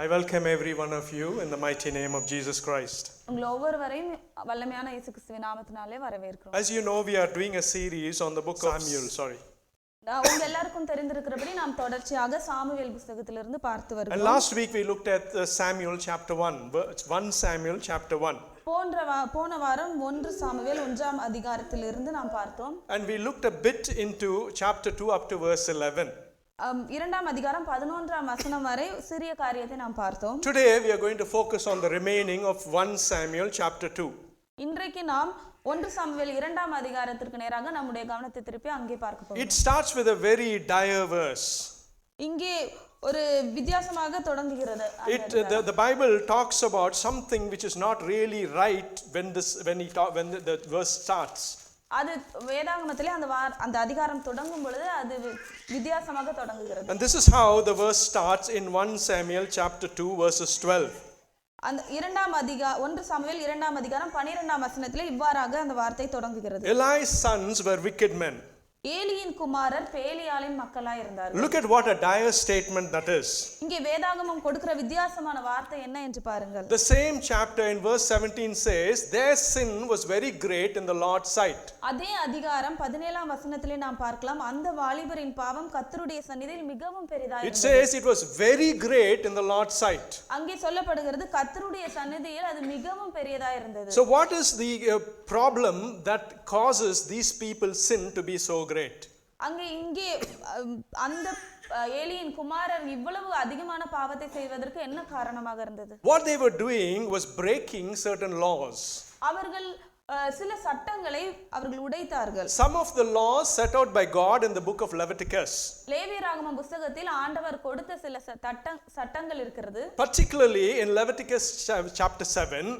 I welcome every one of you in the mighty name of Jesus Christ. உங்கள் ஒவ்வொருவரையும் வல்லமையான இயேசு கிறிஸ்துவின் நாமத்தினாலே வரவேற்கிறோம். As you know, we are doing a series on the book of Samuel. உங்க எல்லாருக்கும் தெரிந்திருக்கிறபடி நாம் தொடர்ச்சியாக சாமுவேல் புத்தகத்திலிருந்து பார்த்து வருகிறோம். And last week we looked at Samuel chapter 1 Samuel chapter 1. போன வாரம் 1 சாமுவேல் 1ஆம் அதிகாரத்திலிருந்து நாம் பார்த்தோம். And we looked a bit into chapter 2 up to verse 11. இரண்டாம் அதிகாரம் 11ஆம் வசனம் வரை சிறிய காரியத்தை நாம் பார்த்தோம். Today we are going to focus on the remaining of 1 Samuel chapter 2. இன்றைக்கு நாம் 1 சாமுவேல் 2ஆம் அதிகாரத்திற்கு நேராக நம்முடைய கவனத்தை திருப்பி அங்கே பார்க்க போகிறோம். It starts with a very dire verse. இங்கே ஒரு வித்தியாசமாக தொடங்குகிறது. The Bible talks about something which is not really right when the verse starts. அது வேதாகமத்திலே அந்த அதிகாரம் தொடங்கும் பொழுது அது வித்தியாசமாக தொடங்குகிறது. And this is how the verse starts in 1 Samuel chapter 2 verses 12. அந்த 1 சாமுவேல் 2ஆம் அதிகாரம் 12ஆம் வசனத்திலே இவ்வாறாக அந்த வார்த்தை தொடங்குகிறது. Eli's sons were wicked men. ஏலியின் குமாரர் பேலியாளின் மக்களாய் இருந்தார்கள். Look at what a dire statement that is. இங்கே வேதாகமம் கொடுக்கிற வித்தியாசமான வார்த்தை என்ன என்று பாருங்கள். The same chapter in verse 17 says their sin was very great in the Lord's sight. அதே அதிகாரம் 17ஆம் வசனத்திலே நாம் பார்க்கலாம் அந்த வாலிபரின் பாவம் கர்த்தருடைய சந்நிதியில் மிகவும் பெரிதாய் இருந்தது. It says it was very great in the Lord's sight. அங்கே சொல்லப்படுகிறது கர்த்தருடைய சந்நிதியில் அது மிகவும் பெரியதாய் இருந்தது. So what is the problem that causes these people's sin to be so great? இங்கே அந்த ஏலியின் குமாரர் இவ்வளவு அதிகமான பாவத்தை செய்வதற்கு என்ன காரணமாக இருந்தது? What they were doing was breaking certain laws. அவர்கள் சில சட்டங்களை அவர்கள் உடைத்தார்கள். Some of the laws set out by God in the book of Leviticus. லேவியராகமம் புத்தகத்தில் ஆண்டவர் கொடுத்த சில சட்டங்கள் இருக்கிறது. Particularly in Leviticus chapter 7.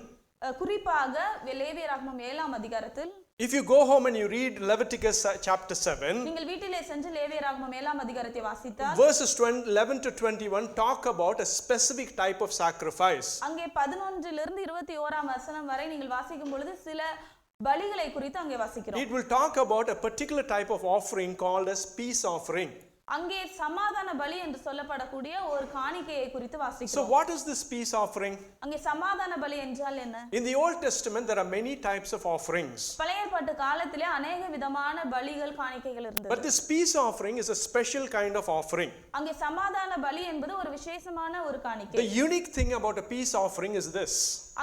குறிப்பாக லேவியராகமம் 7ஆம் அதிகாரத்தில் If you go home and you read Leviticus chapter 7, நீங்கள் வீட்டிலே சென்று லேவியராகமம் 7ஆம் அதிகாரத்தை வாசித்தால் verses 11 to 21 talk about a specific type of sacrifice. அங்கே 11 இலிருந்து 21ஆம் வசனம் வரை நீங்கள் வாசிக்கும் பொழுது சில பலிகளை குறித்து அங்கே வாசிக்கிறோம். It will talk about a particular type of offering called as peace offering. அங்கே சமாதான பலி என்று சொல்லப்படக்கூடிய ஒரு காணிக்கையை குறித்து வாசிக்கிறோம். So what is this peace offering? அங்கே சமாதான பலி என்றால் என்ன? In the Old Testament there are many types of offerings. பழைய ஏற்பாட்டு காலத்திலே अनेक விதமான பலிகள் காணிக்கைகள் இருந்தது. But this peace offering is a special kind of offering. அங்கே சமாதான பலி என்பது ஒரு விசேஷமான ஒரு காணிக்கை. The unique thing about a peace offering is this.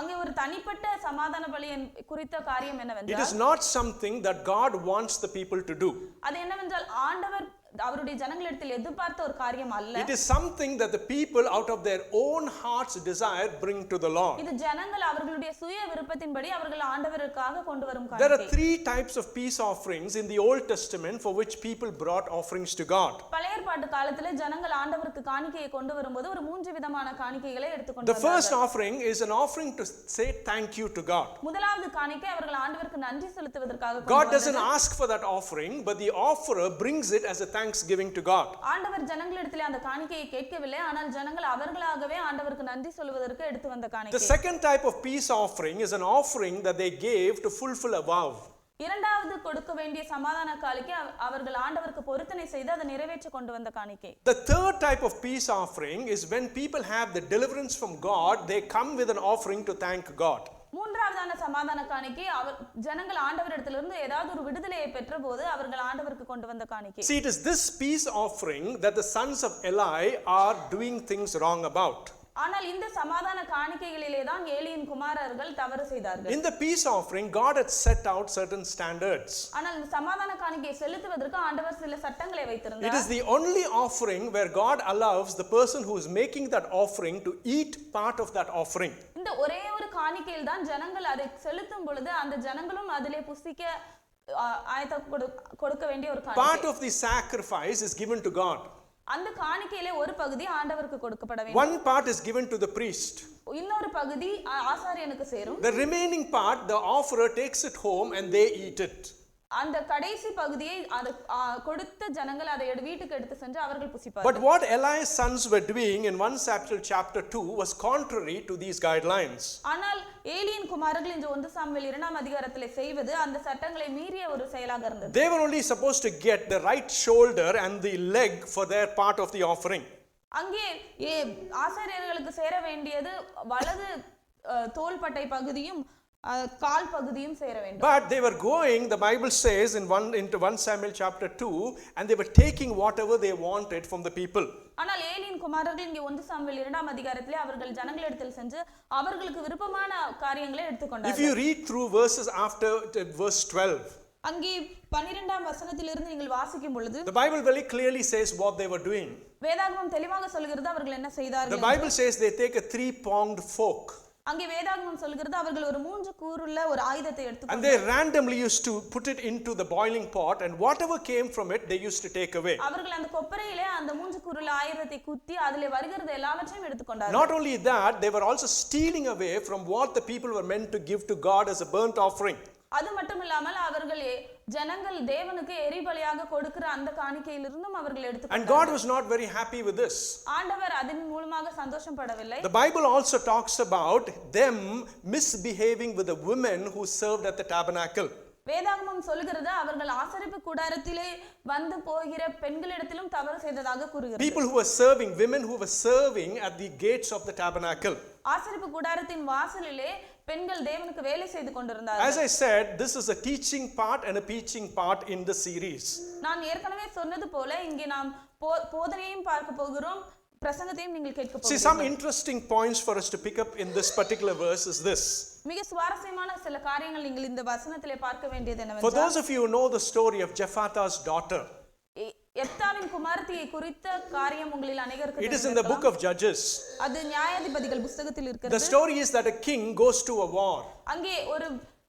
அங்கே ஒரு தனிப்பட்ட சமாதான பலி குறித்த காரியம் என்னவென்றால் It is not something that God wants the people to do. அது என்னவென்றால் ஆண்டவர் அவருடைய ஜனங்களிடத்தில் எதிர்பார்த்த ஒரு காரியம் அல்ல. It is something that the people out of their own heart's desire bring to the Lord. இது ஜனங்கள் அவர்களுடைய சுய விருப்பத்தின்படி அவர்கள் ஆண்டவருக்காக கொண்டு வரும் காணிக்கை. There are three types of peace offerings in the Old Testament for which people brought offerings to God. பழைய ஏற்பாட்டு காலத்திலே ஜனங்கள் ஆண்டவருக்கு காணிக்கையை கொண்டு வரும்போது ஒரு மூன்று விதமான காணிக்கைகளை எடுத்துக்கொண்டு The first offering is an offering to say thank you to God. முதலாவது காணிக்கை அவர்கள் ஆண்டவருக்கு நன்றி செலுத்துவதற்காக God doesn't ask for that offering, but the offerer brings it as a thanksgiving to God. ஆண்டவர் ஜனங்களிடத்திலே அந்த காணிக்கையை கேட்கவில்லை, ஆனால் ஜனங்கள் அவர்களாகவே ஆண்டவருக்கு நன்றி சொல்வதற்கு எடுத்து வந்த காணிக்கை. The second type of peace offering is an offering that they gave to fulfill a vow. இரண்டாவது கொடுக்க வேண்டிய சமாதான காணிக்கை அவர்கள் ஆண்டவருக்கு பொருத்தனை செய்து அதை நிறைவேற்ற கொண்டு வந்த காணிக்கை. The third type of peace offering is when people have the deliverance from God, they come with an offering to thank God. மூன்றாவதான சமாதான காணிக்கை ஜனங்கள் ஆண்டவரிடத்திலிருந்து ஏதாவது ஒரு விடுதலையை பெற்றபோது அவர்கள் ஆண்டவருக்கு கொண்டு வந்த காணிக்கை. See, it is this peace offering that the sons of Eli are doing things wrong about. ஆனால் இந்த சமாதான காணிக்கைகளிலே தான் ஏலியின் குமாரர்கள் தவறு செய்தார்கள். In the peace offering, God had set out certain standards. ஆனால் இந்த சமாதான காணிக்கையை செலுத்துவதற்கு ஆண்டவர் சில சட்டங்களை வைத்திருந்தார். It is the only offering where God allows the person who is making that offering to eat part of that offering. இந்த ஒரே ஒரு காணிக்கையில் தான் ஜனங்கள் அதை செலுத்தும் பொழுது அந்த ஜனங்களும் அதிலே புசிக்க கொடுக்க வேண்டிய ஒரு காணிக்கை. Part of the sacrifice is given to God. அந்த காணிக்கையிலே ஒரு பகுதி ஆண்டவருக்கு கொடுக்கப்பட வேண்டும். One part is given to the priest. இன்னொரு பகுதி ஆசாரியனுக்கு சேரும். The remaining part the offerer takes it home and they eat it. அந்த கடைசி பகுதியை கொடுத்த ஜனங்கள் அதை வீட்டுக்கு எடுத்து சென்று அவர்கள் புசிப்பார்கள். But what Eli's sons were doing in 1 Samuel chapter 2 was contrary to these guidelines. ஆனால் ஏலியின் குமாரர்கள் இந்த 1 சாமுவேல் 2ஆம் அதிகாரத்திலே செய்வது அந்த சட்டங்களை மீறிய ஒரு செயலாக இருந்தது. They were only supposed to get the right shoulder and the leg for their part of the offering. அங்கே ஆசாரியர்களுக்கு சேர வேண்டியது வலது தோள்பட்டை பகுதியும் கால் பகுதியும் சேர வேண்டும். But they were going, the Bible says into 1 Samuel chapter 2, and they were taking whatever they wanted from the people. ஆனால் ஏலியின் குமாரர்கள் இங்கே 1 சாமுவேல் 2ஆம் அதிகாரத்திலே அவர்கள் ஜனங்களிடத்தில் சென்று அவர்களுக்கு விருப்பமான காரியங்களை எடுத்துக்கொண்டார்கள். If you read through verses after verse 12, அங்கே 12ஆம் வசனத்திலிருந்து நீங்கள் வாசிக்கும் பொழுது the Bible very clearly says what they were doing. வேதாகமம் தெளிவாக சொல்கிறது அவர்கள் என்ன செய்தார்கள். The Bible says they take a 3-pronged fork. அங்கே வேதாகமம் சொல்கிறது அவர்கள் ஒரு 3 கூருள்ள ஒரு ஆயுதத்தை எடுத்துக்கொண்டு and they randomly used to put it into the boiling pot, and whatever came from it they used to take away. அவர்கள் அந்த கொப்பரையிலே அந்த 3 கூருள்ள ஆயுதத்தை குத்தி அதிலே வருகிறது எல்லாவற்றையும் எடுத்துக்கொண்டார்கள். Not only that, they were also stealing away from what the people were meant to give to God as a burnt offering. அது மட்டுமில்லாமல் அவர்கள் ஜனங்கள் தேவனுக்கு எரிபலியாக கொடுக்கிற அந்த காணிக்கையிலிருந்தும் அவர்கள் எடுத்துக்கொண்டார்கள். And God was not very happy with this. ஆண்டவர் அதன் மூலமாக சந்தோஷப்படவில்லை. The Bible also talks about them misbehaving with the women who served at the tabernacle. வேதாகமம் சொல்கிறது அவர்கள் ஆசரிப்பு கூடாரத்திலே வந்து போகிற பெண்களிடத்திலும் தவறு செய்ததாக கூறுகிறது. People who were serving, women who were serving at the gates of the tabernacle. ஆசரிப்பு கூடாரத்தின் வாசலிலே பெண்கள் தேவனுக்கு வேலை செய்து கொண்டிருந்தார்கள். As I said, this is a teaching part and a preaching part in the series. நான் ஏற்கனவே சொன்னது போல இங்கே நாம் போதனையையும் பார்க்க போகிறோம், பிரசங்கத்தையும் நீங்கள் கேட்க போகிறீர்கள். See, some interesting points for us to pick up in this particular verse is this. மிக சுவாரஸ்யமான சில காரியங்கள் நீங்கள் இந்த வசனத்திலே பார்க்க வேண்டியது என்னவென்றால், For those of you who know the story of Jephthah's daughter, எப்தாவின் குமாரத்தியை குறித்த காரியம் உங்களில் அநேகருக்கு தெரியும். it is in the book of Judges. அது நியாயாதிபதிகள் புத்தகத்தில் இருக்கிறது. The story is that a king goes to a war. அங்கே ஒரு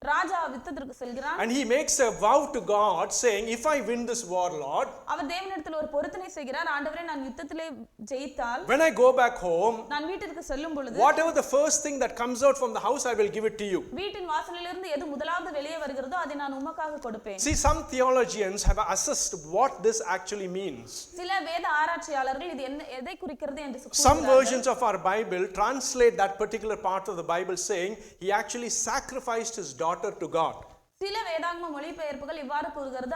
ராஜா யுத்தத்திற்கு செல்கிறான். And he makes a vow to God saying, if I win this war, Lord, அவர் தேவனிடத்தில் ஒரு பொருத்தனை செய்கிறார். ஆண்டவரே, நான் யுத்தத்திலே ஜெயித்தால் when I go back home, நான் வீட்டிற்கு செல்லும் பொழுது whatever the first thing that comes out from the house, I will give it to you. வீட்டின் வாசலிலிருந்து எது முதலாவது வெளியே வருகிறதோ அதை நான் உமக்காக கொடுப்பேன். See, some theologians have assessed what this actually means. சில வேத ஆராய்ச்சியாளர்கள் இது என்ன எதை குறிக்கிறது என்று Some versions of our Bible translate that particular part of the Bible saying he actually sacrificed his daughter to God. சில வேதாகம மொழிபெயர்ப்புகள் இவ்வாறு கூறுகிறது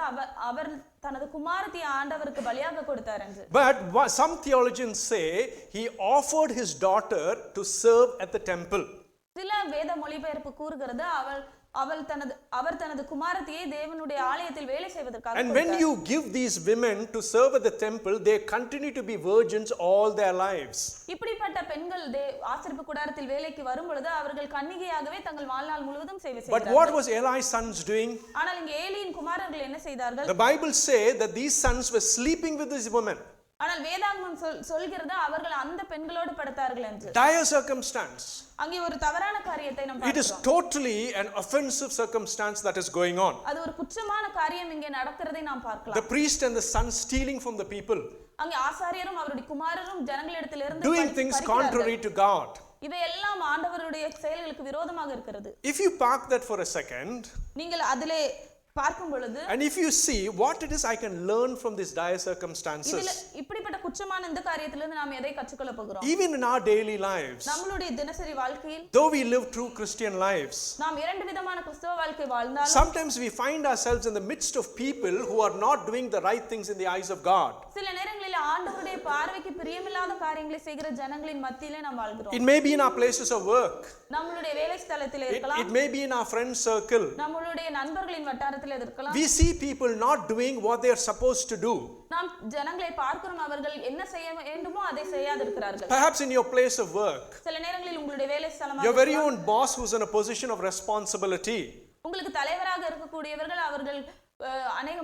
அவர் தனது குமாரத்தியை ஆண்டவருக்கு பலியாக கொடுத்தார் என்று. But some theologians say he offered his daughter to serve at the temple. சில வேத மொழிபெயர்ப்பு கூறுகிறது அவர் தனது குமாரத்தியை தேவனுடைய ஆலயத்தில் வேலை செய்வதற்காக And when you give these women to serve at the temple, they continue to be virgins all their lives. இப்படிப்பட்ட பெண்கள் ஆசரிப்பு கூடாரத்தில் வேலைக்கு வரும் பொழுது அவர்கள் கன்னிகையாகவே தங்கள் வாழ்நாள் முழுவதும் சேவை செய்தார்கள். But what was Eli's sons doing? ஆனால் இங்கே ஏலியின் குமாரர்கள் என்ன செய்தார்கள்? The Bible says that these sons were sleeping with these women. ஆனால் வேதாகமம் சொல்கிறது அவர்கள் அந்த பெண்களோடு படுத்தார்கள் என்று. Dire circumstance. அங்கே ஒரு தவறான காரியத்தை நாம் பார்க்கிறோம். It is totally an offensive circumstance that is going on. அது ஒரு குற்றமான காரியம் இங்கே நடக்கிறதை நாம் பார்க்கலாம். The priest and the son stealing from the people. அங்கே ஆசாரியரும் அவருடைய குமாரரும் ஜனங்களிடத்திலிருந்து doing things contrary to God. இவையெல்லாம் ஆண்டவருடைய செயல்களுக்கு விரோதமாக இருக்கிறது. If you park that for a second, நீங்கள் அதிலே பார்க்கும் பொழுது, and if you see what it is I can learn from these dire circumstances, இதில இப்படிப்பட்ட குற்றமான இந்த காரியத்திலிருந்து நாம் எதை கற்றுக்கொள்ள போகிறோம்? even in our daily lives, நம்மளுடைய தினசரி வாழ்க்கையில், though we live true Christian lives, நாம் இரண்டு விதமான கிறிஸ்தவ வாழ்க்கை வாழ்ந்தாலும் sometimes we find ourselves in the midst of people who are not doing the right things in the eyes of God. சில நேரங்களில் ஆண்டவருடைய பார்வைக்கு பிரியமில்லாத காரியங்களை செய்கிற ஜனங்களின் மத்தியிலே நாம் வாழ்கிறோம். It may be in our places of work, நம்மளுடைய வேலை ஸ்தலத்தில் இருக்கலாம், it may be in our friend circle. நம்மளுடைய நண்பர்களின் வட்டாரத்தில் இருக்கலாம். We see people not doing what they are supposed to do. நாம் ஜனங்களை பார்க்கிறோம், அவர்கள் என்ன செய்ய வேண்டுமோ அதை செய்யாதிருக்கிறார்கள். Perhaps in your place of work, சில நேரங்களில் உங்களுடைய வேலை ஸ்தலமாக your very own boss who's in a position of responsibility, உங்களுக்கு தலைவராக இருக்கக்கூடியவர்கள் அவர்கள் அநேக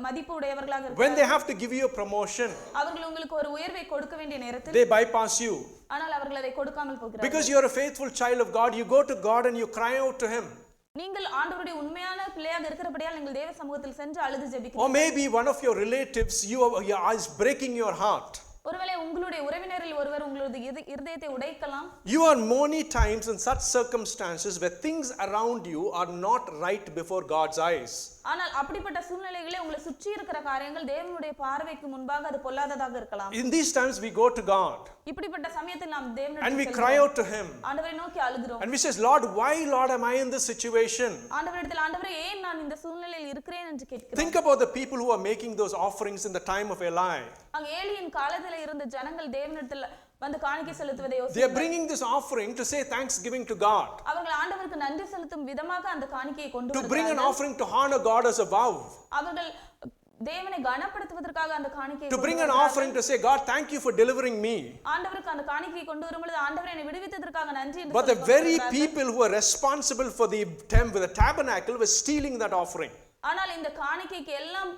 மதிப்பு உடையவர்களாக when இருக்கிறார்கள். they have to give you a promotion, அவர்கள் உங்களுக்கு ஒரு உயர்வை கொடுக்க வேண்டிய நேரத்தில் they bypass you. ஆனால் அவர்கள் அதை கொடுக்காமல் போகிறார்கள். Because you are a faithful child of God, you go to God and you cry out to him. நீங்கள் ஆண்டவருடைய உண்மையான பிள்ளையாக இருக்கிறபடியால் நீங்கள் தேவ சமூகத்தில் சென்று அழுது Or ஜெபிக்கிறீர்கள். maybe one of your relatives, your is breaking your heart. ஒருவேளை உங்களுடைய உறவினரில் ஒருவர் உங்களுடைய இருதயத்தை உடைக்கலாம். You are many times in such circumstances where things around you are not right before God's eyes. ஆனால் அப்படிப்பட்ட சூழ்நிலைகளில் உங்களை சுற்றி இருக்கிற காரியங்கள் தேவனுடைய பார்வைக்கு முன்பாக அது பொல்லாததாக இருக்கலாம். In these times we go to God. இப்படிப்பட்ட சமயத்தில் நாம் and தேவனிடத்தில் we cry out to him ஆண்டவரை நோக்கி அழுகிறோம். and we says, Lord, why, Lord, am I in this situation? ஆண்டவரிடத்தில் ஆண்டவரே ஏன் நான் இந்த சூழ்நிலையில் இருக்கிறேன் என்று கேட்கிறோம். Think about the people who are making those offerings in the time of Eli. அங்க ஏலியின் காலத்தில் இருந்த ஜனங்கள் தேவனிடத்தில் வந்து காணிக்கை செலுத்துவதை They are யோசித்து bringing this offering to say thanksgiving to God, அவர்கள் ஆண்டவருக்கு நன்றி செலுத்தும் விதமாக அந்த காணிக்கையை கொண்டு to bring an வருகிறார்கள். offering to honor God as a vow, அவர்கள் தேவனை கனப்படுத்துவதற்காக அந்த காணிக்கையை to bring கொண்டு an வருகிறார்கள். offering to say, God, thank you for delivering me. ஆண்டவருக்கு அந்த காணிக்கையை கொண்டு வரும்பொழுது ஆண்டவரே என்னை விடுவித்ததற்காக நன்றி என்று But the சொல்லி very கொண்டிருக்கிறார்கள். people who are responsible for the tabernacle were stealing that offering. ஆனால் இந்த காணிக்கைக்கு எல்லாம்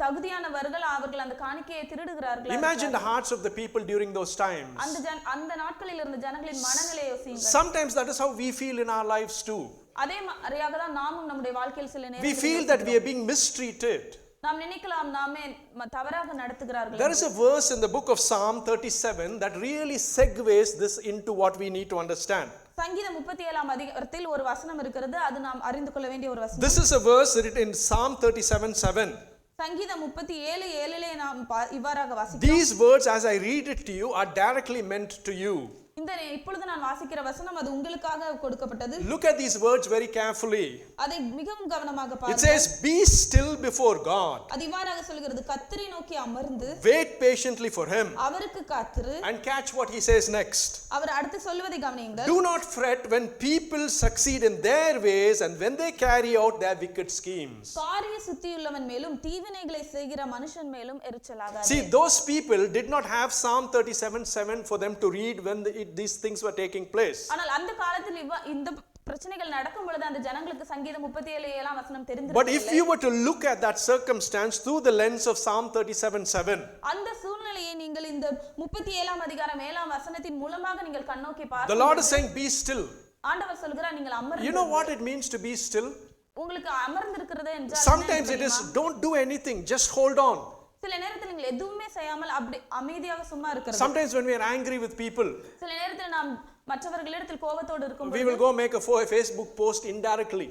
தகுதியானவர்கள் அவர்கள் அந்த காணிக்கையை திருடுகிறார்கள். Imagine the hearts of the people during those times. அந்த நாட்களில் இருந்த ஜனங்களின் மனநிலையை யோசியுங்கள். Sometimes that is how we feel in our lives too. அதே மாதிரியாக தான் நாமும் நம்முடைய வாழ்க்கையில் சில We feel that we are being mistreated. நாம் நினைக்கலாம் நாமே தவறாக நடத்துகிறார்கள். There is a verse in the book of Psalm 37 that really segues this into what we need to understand. சங்கீதம் 37ஆம் அதிகாரத்தில் ஒரு வசனம் இருக்கிறது, அது நாம் அறிந்து கொள்ள வேண்டிய ஒரு வசனம். This is a verse written in Psalm 37:7. சங்கீதம் 37:7 நாம் இவ்வாறாக வாசிக்கிறோம். These words, as I read it to you, are directly meant to you. இந்த இப்பொழுது நான் வாசிக்கிற வசனம் அது உங்களுக்காக கொடுக்கப்பட்டது. Look at these words very carefully. அதை மிகவும் கவனமாக It பாருங்கள். says, be still before God. அது இவ்வாறாக சொல்கிறது, கர்த்தரை நோக்கி அமர்ந்து Wait patiently for him அவருக்கு காத்திரு. and catch what he says next. அவர் அடுத்து சொல்வதை கவனியுங்கள். Do not fret when people succeed in their ways and when they carry out their wicked schemes. காரிய சுத்தியுள்ளவன் மேலும் தீவினைகளை செய்கிற மனுஷன் மேலும் எரிச்சலாகாதே. See, those people did not have Psalm 37:7 for them to read when these things were taking place. ஆனால் அந்த காலத்தில் இந்த பிரச்சனைகள் நடக்கும் பொழுது அந்த ஜனங்களுக்கு சங்கீதம் 37:7 வசனம் But தெரிந்திருக்கவில்லை. if you were to look at that circumstance through the lens of Psalm 37:7, அந்த சூழ்நிலையை நீங்கள் இந்த 37ஆம் அதிகாரம் 7ஆம் வசனத்தின் மூலமாக நீங்கள் கண்ணோக்கி the பார்க்க Lord is saying, be still. ஆண்டவர் சொல்கிறார் நீங்கள் அமர்ந்து. You know what it means to be still? உங்களுக்கு அமர்ந்திருக்கிறது என்றால் Sometimes it is, don't do anything, just hold on. சில நேரத்தில் நீங்கள் எதுவுமே செய்யாமல் அப்படி அமைதியாக சும்மா இருக்கிறது. Sometimes when we are angry with people, சில நேரத்தில் நாம் மற்றவர்களிடத்தில் கோபத்தோடு we இருக்கும்போது will go make a Facebook post indirectly.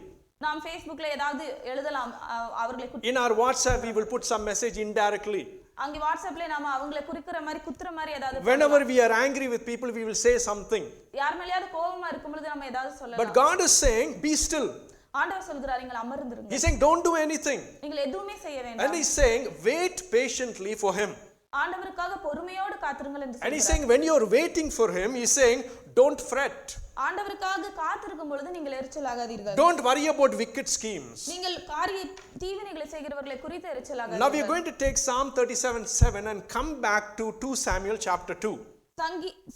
நாம் Facebookல ஏதாவது எழுதலாம் அவர்களை In our WhatsApp, we will put some message indirectly. அங்க வாட்ஸ்அப்ல நாம அவங்களை குறிக்கிற மாதிரி குத்துற மாதிரி ஏதாவது Whenever we are angry with people, we will say something. யார் மேலயாவது கோபமா இருக்கும்போது நாம ஏதாவது சொல்லலாம். But God is saying, be still. ஆண்டவர் சொல்கிறார் நீங்கள் அமர்ந்திருங்க. He's saying, don't do anything. நீங்கள் எதுவுமே செய்ய வேண்டாம். And he's saying, wait patiently for him. ஆண்டவருக்காக பொறுமையோடு காத்திருங்கள் என்று And he's சொல்கிறார். saying, when you're waiting for him, he's saying, don't fret. ஆண்டவருக்காக காத்திருக்கும் பொழுது நீங்கள் எரிச்சலாகாதீர்கள். Don't worry about wicked schemes. நீங்கள் காரிய தீவினைகளை செய்கிறவர்களை குறித்து எரிச்சலாகாதீர்கள். Now we are going to take Psalm 37:7 and come back to 2 Samuel chapter 2.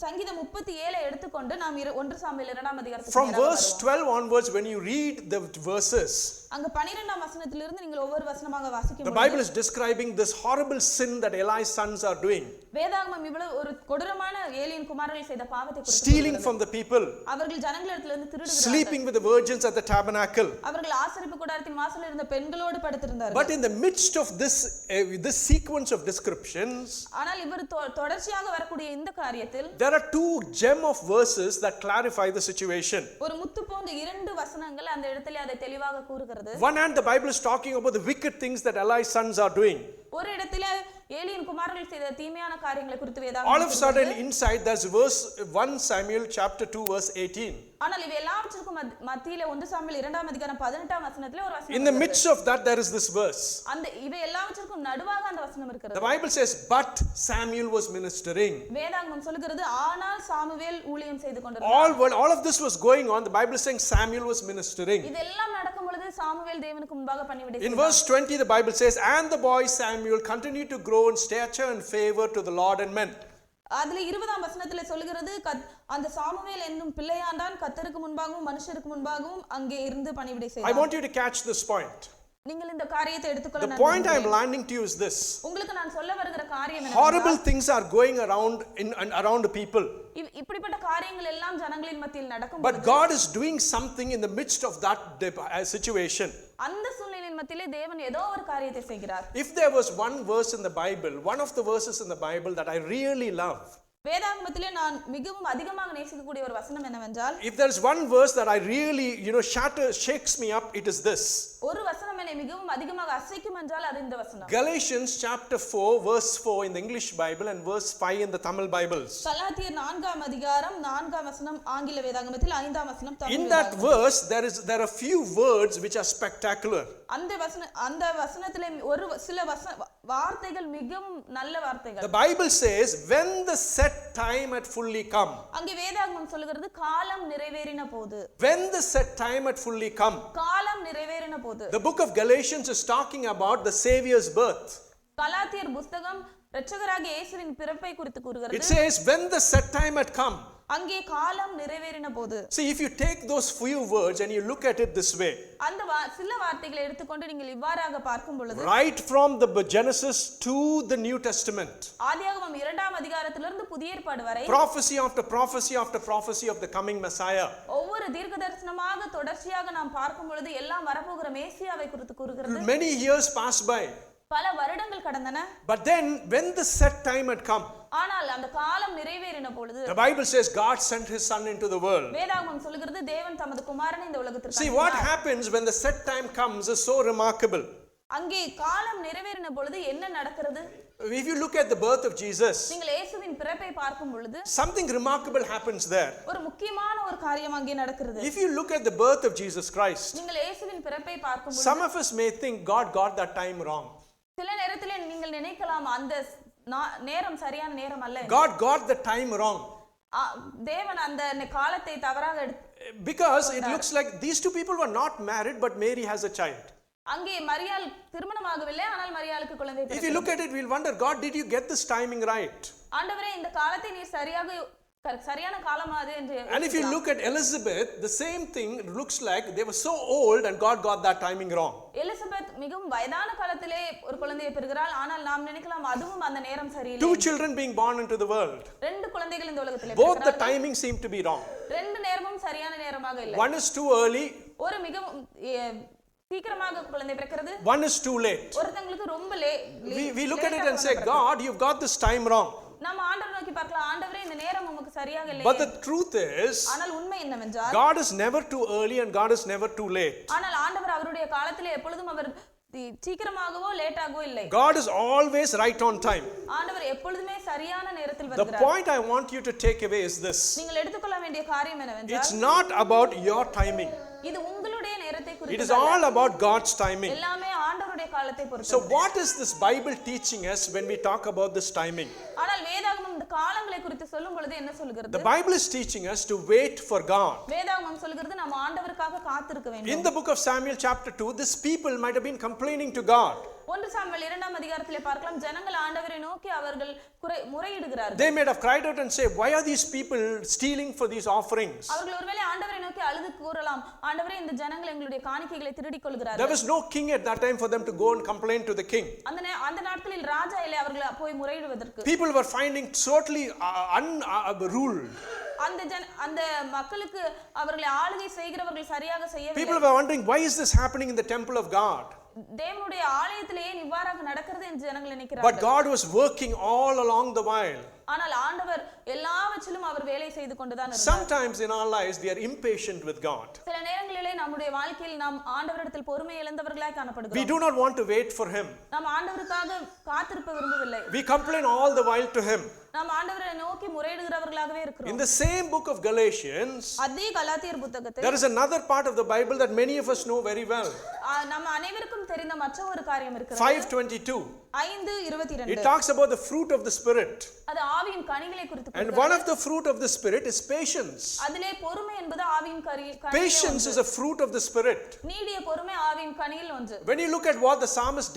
சங்கீதம் 37 எடுத்துக்கொண்டு நாம் 1 சாமுவேல் 2ஆம் அதிகாரத்துக்கு From verse 12 onwards, when you read the verses, அங்க 12ஆம் வசனத்திலிருந்து நீங்கள் ஒவ்வொரு வசனமாக வாசிக்கும் the Bible is describing this horrible sin that Eli's sons are doing. வேதாகமம் இவ்வளவு ஒரு கொடூரமான ஏலியின் குமாரர்கள் செய்த பாவத்தை குறித்து Stealing from the people, அவர்கள் ஜனங்களிடத்திலிருந்து திருடுகிறார்கள். sleeping with the virgins at the tabernacle. அவர்கள் ஆசரிப்பு கூடாரத்தின் வாசலில் இருந்த பெண்களோடு படுத்திருந்தார்கள். But in the midst of this sequence of descriptions, ஆனால் இவர் தொடர்ச்சியாக வரக்கூடிய இந்த காரியத்தில் there are 2 gem of verses that clarify the situation. ஒரு முத்து போன்ற 2 வசனங்கள் அந்த இடத்திலே அதை தெளிவாக கூறுகிறது. One hand, the Bible is talking about the wicked things that Eli's sons are doing. ஒரு இடத்திலே ஏலியின் குமாரர்கள் செய்த தீமையான காரியங்களை குறித்து வேதாகமம் All of a sudden inside there's verse 1 Samuel chapter 2 verse 18. ஆனால் இவை எல்லாவற்றுக்கும் மத்தியிலே 1 சாமுவேல் 2ஆம் அதிகாரம் 18ஆம் வசனத்திலே ஒரு வசனம் In the midst of that there is this verse. அந்த இவை எல்லாவற்றுக்கும் நடுவாக அந்த வசனம் இருக்கிறது. The Bible says, but Samuel was ministering. வேதாகமம் சொல்கிறது ஆனால் சாமுவேல் ஊழியம் செய்து கொண்டிருந்தார். All of this was going on. The Bible is saying Samuel was ministering. இதெல்லாம் நடக்கும் பொழுது சாமுவேல் தேவனுக்கு முன்பாக பணிவிடை In செய்தார். verse 20 the Bible says, and the boy Samuel continued to grow in stature and favor to the Lord and men. அதுல 20ஆம் வசனத்திலே சொல்கிறது அந்த சாமுவேல் என்னும் பிள்ளையாண்டான் கர்த்தருக்கு முன்பாகவும் மனுஷருக்கு முன்பாகவும் அங்கே இருந்து பணிவிடை செய்தார். I want you to catch this point. நீங்கள் இந்த காரியத்தை எடுத்துக்கொள்ள The point I am landing to you is this. உங்களுக்கு நான் சொல்ல வருகிற காரியம் Horrible things are going around people. இப்படிப்பட்ட காரியங்கள் எல்லாம் ஜனங்களின் மத்தியில் நடக்கும். But God is doing something in the midst of that situation. அந்த சூழ்நிலையின் மத்தியிலே தேவன் ஏதோ ஒரு காரியத்தை செய்கிறார். If there was one verse in the Bible, one of the verses in the Bible that I really love, வேதாகமத்திலே நான் மிகவும் அதிகமாக நேசிக்கக்கூடிய ஒரு வசனம் என்னவென்றால், if there is one verse that I really, shakes me up, it is this. ஒரு வசனம் என்னை மிகவும் அதிகமாக அசைக்கும் என்றால் அது இந்த வசனம். Galatians chapter 4 verse 4 in the English Bible and verse 5 in the Tamil Bibles. கலாத்தியர் 4ஆம் அதிகாரம் 4ஆம் வசனம் ஆங்கில வேதாகமத்தில், 5ஆம் வசனம் Tamil In that verse there are few words which are spectacular. அந்த வசனத்திலே ஒரு சில வார்த்தைகள் மிகவும் நல்ல வார்த்தைகள். The Bible says when the set time had fully come. அங்கே வேதாகமம் சொல்கிறது காலம் நிறைவேறின போது. When the set time had fully come. காலம் நிறைவேறின போது. The book of Galatians is talking about the Savior's birth. கலாத்தியர் புத்தகம் இரட்சகராகிய இயேசுவின் பிறப்பை குறித்து கூறுகிறது. It says when the set time had come. அங்கே காலம் நிறைவேறின போது. See, if you take those few words and you look at it this way. அந்த சில வார்த்தைகளை எடுத்துக்கொண்டு நீங்கள் இவ்வாறாக பார்க்கும் பொழுது, right from the Genesis to the New Testament. ஆதியாகமம் 2ஆம் அதிகாரத்திலிருந்து புதிய ஏற்பாடு வரை prophecy after prophecy after prophecy of the coming Messiah. ஒவ்வொரு தீர்க்கதரிசனமாக தொடர்ச்சியாக நாம் பார்க்கும் பொழுது எல்லாம் வரப்போகிற மேசியாவை குறித்து கூறுகிறது. Many years passed by. பல வருடங்கள் கடந்தன. But then when the set time had come, ஆனால் அந்த காலம் நிறைவேறின பொழுது, the Bible says God sent his son into the world. வேதாகமம் சொல்கிறது தேவன் தமது குமாரனை இந்த உலகத்திற்கு See, what happens when the set time comes is so remarkable. அங்கே காலம் நிறைவேறின பொழுது என்ன நடக்கிறது? If you look at the birth of Jesus, நீங்கள் இயேசுவின் பிறப்பை பார்க்கும் பொழுது something remarkable happens there. ஒரு முக்கியமான ஒரு காரியம் அங்கே நடக்கிறது. If you look at the birth of Jesus Christ, நீங்கள் இயேசுவின் பிறப்பை பார்க்கும் பொழுது some of us may think God got that time wrong. சில நேரத்திலே நீங்கள் நினைக்கலாம் அந்த நேரம் சரியான நேரம் அல்ல. God got the time wrong. தேவன் அந்த காலத்தை தவறாக because it looks like these two people were not married but Mary has a child. அங்கே மரியாள் திருமணமாகவில்லை, ஆனால் மரியாளுக்கு குழந்தை பிறந்தது. If you look at it, we'll wonder, God, did you get this timing right? ஆண்டவரே இந்த காலத்தை நீர் சரியான காலமா அது என்று. And if you look at Elizabeth, the same thing looks like they were so old and God got that timing wrong. Elizabeth மிகவும் வயதான காலத்திலே ஒரு குழந்தையை பெறுகிறாள், ஆனால் நாம் நினைக்கலாம் அதுவும் அந்த நேரம் சரியில்லை. Two children being born into the world. ரெண்டு குழந்தைகள் இந்த உலகத்திலே both the timing seem to be wrong. ரெண்டு நேரமும் சரியான நேரமாக இல்லை. One is too early. ஒரு மிகவும் சீக்கிரமாக குழந்தை பிறக்கிறது. One is too late. ஒருத்தங்களுக்கு ரொம்ப we look at it and say, God, you've got this time wrong. நம்ம ஆண்டவரை நோக்கி பார்க்கலாம், ஆண்டவரே இந்த நேரம் உங்களுக்கு சரியாக இல்லை. But the truth is, ஆனால் உண்மை என்னவென்றால் God is never too early and God is never too late. ஆனால் ஆண்டவர் அவருடைய காலத்திலே எப்பொழுதும் அவர் சீக்கிரமாகவோ லேட்டாகவோ இல்லை. God is always right on time. ஆண்டவர் எப்பொழுதுமே சரியான நேரத்தில் வருகிறார். The point I want you to take away is this. நீங்கள் எடுத்துக்கொள்ள வேண்டிய காரியம் என்னவென்றால், it's not about your timing. இது உங்களுடைய நேரத்தை குறித்து. It is all about God's timing. எல்லாமே ஆண்டவருடைய காலத்தை பொறுத்தது. So what is this Bible teaching us when we talk about this timing? ஆனால் வேதாகமம் இந்த காலங்களை குறித்து சொல்லும் பொழுது என்ன சொல்கிறது? The Bible is teaching us to wait for God. வேதாகமம் சொல்கிறது நாம் ஆண்டவருக்காக காத்திருக்க வேண்டும். In the book of Samuel chapter 2, this people might have been complaining to God. 1 Samuel 2ஆம் அதிகாரத்திலே பார்க்கலாம், ஜனங்கள் ஆண்டவரை நோக்கி அவர்கள் முறையிடுகிறார்கள். They may have cried out and say, why are these people stealing for these offerings? அவர்கள் ஒருவேளை ஆண்டவரை நோக்கி அழுது கூறலாம், ஆண்டவரே இந்த ஜனங்கள் எங்களுடைய காணிக்கைகளை திருடிக் கொள்கிறார்கள். There was no king at that time for them to go and complain to the king. அந்த நாட்களில் ராஜா இல்லை அவர்கள் போய் முறையிடுவதற்கு. People were finding totally unruled. அந்த மக்களுக்கு அவர்களை ஆளுகை செய்கிறவர்கள் சரியாக செய்யவில்லை. People were wondering, why is this happening in the temple of God? தேவனுடைய ஆலயத்திலேயே இவ்வாறாக நடக்கிறது என்று ஜனங்கள் நினைக்கிறார்கள். But God was working all along the while. ஆனால் ஆண்டவர் எல்லாவற்றிலும் அவர் வேலை செய்து கொண்டுதான் இருந்தார். Sometimes in our lives we are impatient with God. சில நேரங்களிலே நம்முடைய வாழ்க்கையில் நாம் ஆண்டவரிடத்தில் பொறுமை இழந்தவர்களாய் காணப்படுகிறோம். We do not want to wait for him. நாம் ஆண்டவருக்காக காத்திருக்க விரும்பவில்லை. We complain all the while to him. நாம் ஆண்டவரை நோக்கி முறையிடுகிறவர்களாகவே இருக்கிறோம். In the same book of Galatians, அதே கலாத்தியர் புத்தகத்தில் there is another part of the Bible that many of us know very well. நம்ம அனைவருக்கும் தெரிந்த மற்ற ஒரு காரியம் இருக்கிறது. 5:22. 5:22. It talks about the fruit of the spirit. அது ஆவியின் கனிகளை குறித்து And one of the fruit of the spirit is patience. அதிலே பொறுமை என்பது ஆவியின் கனி. Patience is a fruit of the spirit. நீடிய பொறுமை ஆவியின் கனியில் ஒன்று. When you look at what the psalmist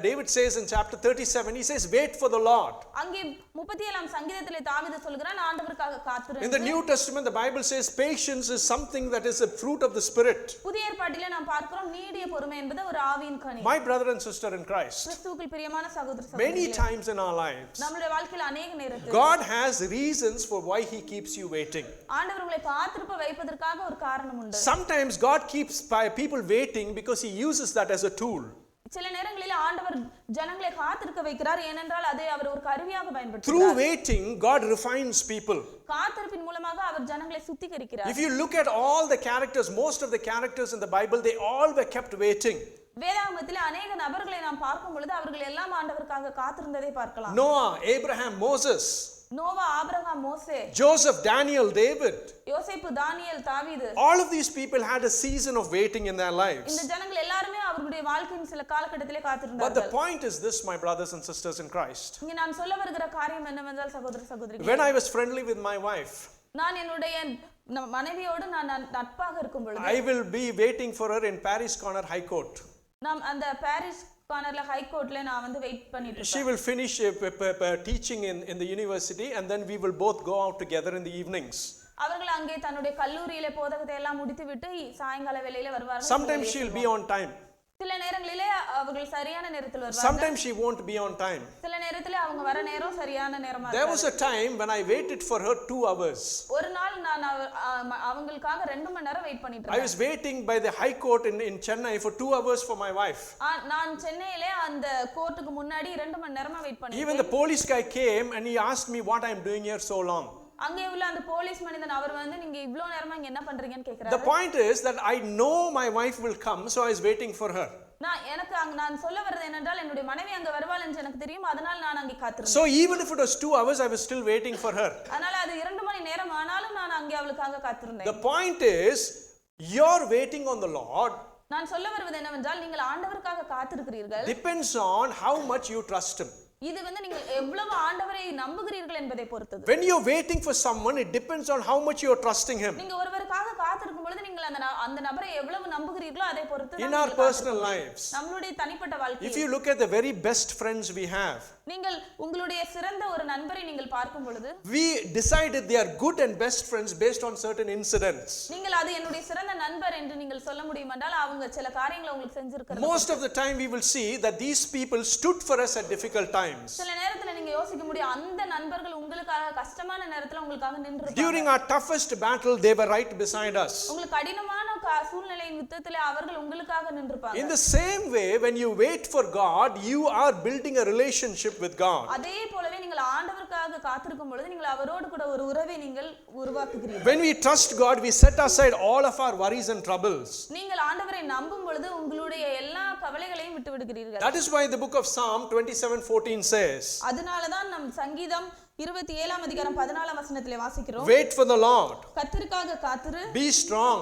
David says in chapter 37, he says, wait for the Lord. அங்கே 37ஆம் சங்கீதத்திலே தாவீது சொல்கிறான், ஆண்டவருக்காக காத்திரு. In the New Testament, the Bible says patience is something that is a fruit of the spirit. புதிய ஏற்பாட்டிலே நாம் பார்க்கிறோம் நீடிய பொறுமை என்பது ஒரு ஆவியின் கனி. My brother and sister in Christ, கிறிஸ்துவுக்குள் பிரியமான சகோதர சகோதரிகளே, many times in our lives, நம்முடைய வாழ்க்கையில் अनेक நேரத்தில் God has reasons for why he keeps you waiting. ஆண்டவர் உங்களை காத்திருப்ப வைப்பதற்காக ஒரு காரணம் உண்டு. Sometimes God keeps people waiting because he uses that as a tool. சில நேரங்களில் ஆண்டவர் ஜனங்களை காத்திருக்க வைக்கிறார், ஏனென்றால் அதை அவர் ஒரு கருவியாக Through பயன்படுத்துகிறார். waiting, God refines people. காத்திருப்பின் மூலமாக அவர் ஜனங்களை சுத்திகரிக்கிறார். If you look at all the characters, most of the characters in the Bible, they all were kept waiting. வேதாகமத்திலே அநேக நபர்களை நாம் பார்க்கும் பொழுது அவர்கள் எல்லாம் ஆண்டவருக்காக காத்திருந்ததை பார்க்கலாம். Noah, Abraham, Moses, Noah, Abraham, Moses, Joseph, Daniel, David. யோசேப்பு, தானியேல், தாவீது. All of these people had a season of waiting in their lives. இந்த ஜனங்கள் எல்லாரும் அவர்களுடைய வாழ்க்கையின் சில காலகட்டத்திலே But the காத்திருந்தார்கள். point is this, my brothers and sisters in Christ. இங்கே நான் சொல்ல வருகிற காரியம் என்னவென்றால் சகோதர சகோதரிகளே, When I was friendly with my wife, நான் என்னுடைய மனைவியோடு நான் நட்பாக இருக்கும் பொழுது I will be waiting for her in Paris Corner High Court. நாம் அந்த பாரிஸ் கார்னர்ல ஹை கோர்ட்ல நான் வந்து வெயிட் பண்ணிட்டு She இருக்கேன். will finish teaching in the university, and then we will both go out together in the evenings. அவர்கள் அங்கே தன்னுடைய கல்லூரியிலே போதகத்தை எல்லாம் முடித்துவிட்டு சாயங்கால வேளையில வருவார்கள். Sometimes she will be on time. சில நேரங்களிலே அவர்கள் சரியான நேரத்தில் வருவார்கள். Sometimes she won't be on time. சில நேரத்திலே அவங்க வர நேரம் சரியான நேரமா There இருக்கும். was a time when I waited for her 2 hours. ஒரு நாள் நான் அவங்களுக்காக 2 மணி நேரம் வெயிட் பண்ணிட்டு I இருந்தேன். was waiting by the High Court in Chennai for 2 hours for my wife. நான் சென்னையிலே அந்த கோர்ட்டுக்கு முன்னாடி 2 மணி நேரமா வெயிட் Even பண்ணிட்டேன். the police guy came and he asked me what I am doing here so long. அங்கே உள்ள அந்த போலீஸ் மனிதன் அவர் வந்து நீங்க இவ்ளோ நேரமா இங்க என்ன பண்றீங்கன்னு The கேக்குறாரு. point is that I know my wife will come, so I was waiting for her. நான் சொல்ல வர்றது என்னென்றால் என்னுடைய மனைவி அங்க வருவாள் என்று எனக்கு தெரியும், அதனால நான் அங்கே காத்திருந்தேன். So even if it was 2 hours, I was still waiting for her. அதனால அது 2 மணி நேரம் ஆனாலும் நான் அங்கே அவளுக்காக காத்திருந்தேன். The point is, you're waiting on the Lord நான் சொல்ல வருவது என்னவென்றால் நீங்கள் ஆண்டவருக்காக காத்திருக்கிறீர்கள். depends on how much you trust him. இது வந்து நீங்கள் எவ்வளவு ஆண்டவரை நம்புகிறீர்கள் என்பதை பொறுத்தது. When you're waiting for someone, it depends on how much you're trusting him. நீங்க ஒருவருக்காக காத்திருக்கும் பொழுது நீங்கள் அந்த நபரை எவ்வளவு நம்புகிறீர்களோ அதை பொறுத்து In our personal lives, நம்மளுடைய தனிப்பட்ட if வாழ்க்கையில் you look at the very best friends we have, நீங்கள் உங்களுடைய சிறந்த ஒரு நண்பரை நீங்கள் பார்க்கும் பொழுது we decided they are good and best friends based on certain incidents. நீங்கள் அது என்னுடைய சிறந்த நண்பர் என்று நீங்கள் சொல்ல முடியும் என்றால் அவங்க சில காரியங்களை உங்களுக்கு செஞ்சிருக்கிறாங்க. Most of the time we will see that these people stood for us at difficult times. சில நேரத்துல நீங்க யோசிக்க முடியும் அந்த நண்பர்கள் உங்களுக்காக கஷ்டமான நேரத்துல உங்களுக்காக நின்றுப்பாங்க. During our toughest battle, they were right beside us. உங்களுக்கு கடினமான சூழ்நிலையின் யுத்தத்திலே அவர்கள் உங்களுக்காக நின்றுப்பாங்க. In the same way, when you wait for God, you are building a relationship with God. அதே போலவே நீங்கள் ஆண்டவருக்காக காத்திருக்கும் பொழுது நீங்கள் அவரோடு கூட ஒரு உறவை நீங்கள் உருவாக்குகிறீர்கள். When we trust God, we set aside all of our worries and troubles. நீங்கள் ஆண்டவரை நம்பும் பொழுது உங்களுடைய எல்லா கவலைகளையும் விட்டு விடுகிறீர்கள். That is why the book of Psalm 27:14 says, அதனால தான் நம் சங்கீதம் 27ஆம் அதிகாரம் 14ஆம் வசனத்திலே வாசிக்கிறோம். wait for the Lord. கர்த்தருக்காக காத்திரு. Be strong.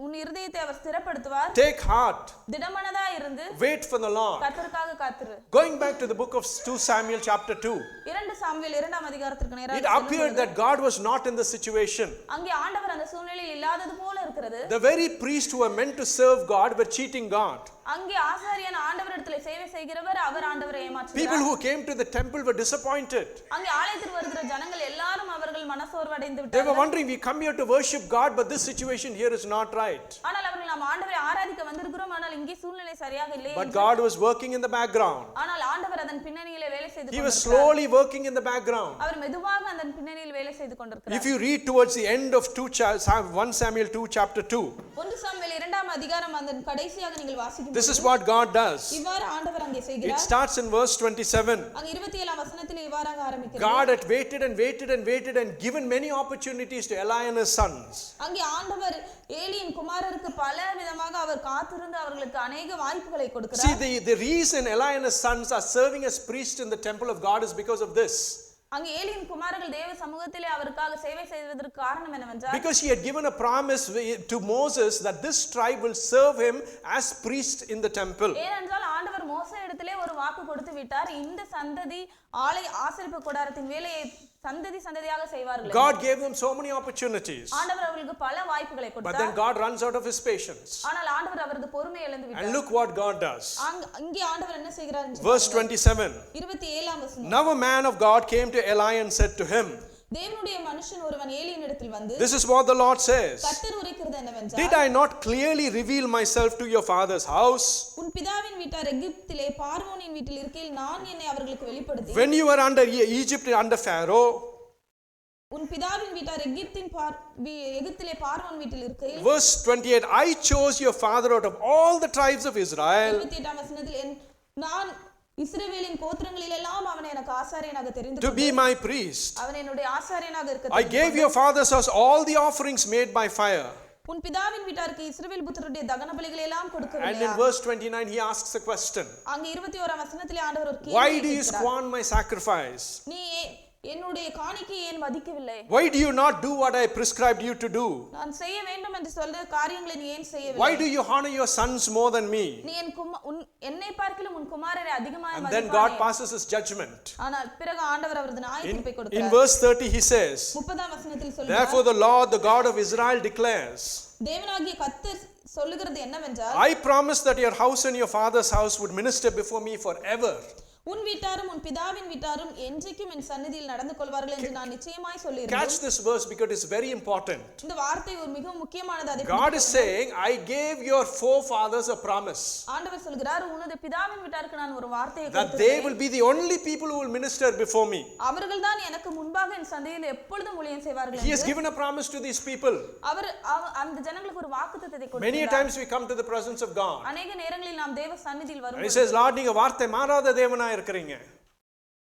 உன் இருதயத்தை அவர் ஸ்திரப்படுத்துவார். Take heart. திடமனதா இருந்து Wait for the Lord. கர்த்தருக்காக காத்திரு. Going back to the book of 2 Samuel chapter 2. 2 Samuel 2ஆம் அதிகாரத்திற்கு நேராக It appeared that God was not in the situation. அங்கே ஆண்டவர் அந்த சூழ்நிலையில் இல்லாதது போல இருக்கிறது. The very priests who were meant to serve God were cheating God. அங்கே ஆசாரியன் ஆண்டவரிடத்தில் சேவை செய்கிறவர் அவர் ஆண்டவரை ஏமாற்றுகிறார். People who came to the temple were disappointed. அங்கே ஆலயத்திற்கு வருகிற ஜனங்கள் எல்லாரும் அவர்கள் மனசோர்வடைந்து They விட்டார்கள். were wondering, we come here to worship God, but this situation here is not right. ஆனால் அவர்கள் நாம் ஆண்டவரை ஆராதிக்க வந்திருக்கிறோம், ஆனால் இங்கே சூழ்நிலை சரியாக இல்லை. But God was working in the background. ஆனால் ஆண்டவர் அதன் பின்னணியிலே வேலை செய்து He was கொண்டிருக்கிறார். slowly working in the background. அவர் மெதுவாக அதன் பின்னணியில் வேலை செய்து கொண்டிருக்கிறார். If you read towards the end of 1 Samuel 2 chapter 2, 1 Samuel 2ஆம் அதிகாரம் அதன் கடைசியாக நீங்கள் வாசிக்கும் this is what God does. இவ்வாறு ஆண்டவர் அங்கே It செய்கிறார். starts in verse 27. அங்கே 27ஆம் வசனத்தில் இவ்வாறாக ஆரம்பிக்கிறது. God had waited and waited and waited and given many opportunities to Eli and his sons. அங்கே ஆண்டவர் ஏலியின் குமாரருக்கு பல விதமாக அவர் காத்திருந்து அவர்களுக்கு अनेक வாய்ப்புகளை கொடுக்கிறார். See, the reason Eli and his sons are serving as priests in the temple of God is because of this. அங்கே ஏலியின் குமாரர்கள் தேவ சமூகத்திலே அவருக்காக சேவை செய்வதற்கு காரணம் என்னவென்றால் Because he had given a promise to Moses that this tribe will serve him as priest in the temple. ஏனென்றால் ஆண்டவர் மோசே இடத்திலே ஒரு வாக்கு கொடுத்து விட்டார், இந்த சந்ததி ஆலய ஆசரிப்பு கூடாரத்தின் வேலையை சந்ததி சந்ததியாக செய்வார்கள். God gave them so many opportunities. ஆண்டவர் அவர்களுக்கு பல வாய்ப்புகளை But கொடுத்தார். then God runs out of his patience. ஆனால் ஆண்டவர் அவரது பொறுமையை இழந்து விட்டார். And look what God does. இங்கே ஆண்டவர் என்ன செய்கிறார்? Verse 27. 27ஆம் வசனம். Now a man of God came to Eli and said to him, தேவனுடைய மனுஷன் ஒருவன் ஏலியின் இடத்தில் வந்து this is what the Lord says. கர்த்தர் உரைக்கிறது என்னவென்றால், Did I not clearly reveal myself to your father's house? உன் பிதாவின் வீட்டார் எகிப்திலே பார்வோனின் வீட்டில் இருக்கையில் நான் என்னை அவர்களுக்கு வெளிப்படுத்தி When you were under Egypt under Pharaoh, உன் பிதாவின் வீட்டார் எகிப்திலே பார்வோன் வீட்டில் இருக்கையில். Verse 28, I chose your father out of all the tribes of Israel. 28ஆம் வசனத்தில் நான் இஸ்ரவேலின் கோத்திரங்களிலெல்லாம் அவனை எனக்கு ஆசாரியனாக தெரிந்து to be my priest. அவன் என்னுடைய ஆசாரியனாக இருக்க. I gave your father's house all the offerings made by fire. உன் பிதாவின் வீட்டாருக்கு இஸ்ரவேல் புத்திரருடைய தகன பலிகளை எல்லாம் கொடுக்கவில்லையா? And in verse 29 he asks a question. அங்க 21ஆம் வசனத்திலே ஆண்டவர் ஒரு கேள்வி Why do you scorn my sacrifice? நீ என்னுடைய காணிக்கையை ஏன் மதிக்கவில்லை? Why do you not do what I prescribed you to do? நான் செய்ய வேண்டும் என்று சொல்ற காரியங்களை நீ ஏன் செய்யவில்லை? Why do you honor your sons more than me? நீ என்னை பார்க்கிலும் உன் குமாரரை அதிகமாக And மதிப்பாயே. then God passes his judgment. ஆனால் பிறகு ஆண்டவர் அவரது நியாய தீர்ப்பை In கொடுக்கிறார். verse 30 he says, 30ஆம் வசனத்தில் சொல்கிறார், therefore the Lord, the God of Israel declares, தேவனாகிய கர்த்தர் சொல்லுகிறது என்னவென்றால், I promise that your house and your father's house would minister before me forever. உன் வீட்டாரும் உன் பிதாவின் வீட்டாரும் என்றைக்கும் என் சந்நிதியில் நடந்து கொள்வார்கள் என்று நான் நிச்சயமாய் சொல்லியிருந்தேன். Catch this verse because it's very important. இந்த வார்த்தை ஒரு மிகவும் முக்கியமானது. அதை God is saying, I gave your forefathers a promise ஆண்டவர் சொல்கிறார், உனது பிதாவின் வீட்டாருக்கு நான் ஒரு வார்த்தையை that கொடுத்தேன். they will be the only people who will minister before me. அவர்கள்தான் எனக்கு முன்பாக என் சந்நிதியில் எப்பொழுதும் ஊழியம் செய்வார்கள். He has given a promise to these people. அவர் அந்த ஜனங்களுக்கு ஒரு வாக்குத்தத்தத்தை கொடுத்தார். Many times we come to the presence of God. அநேக நேரங்களில் நாம் தேவ சந்நிதியில் And he வரும்போது says, Lord, நீங்க வார்த்தை மாறாத தேவனா இருக்கீங்க.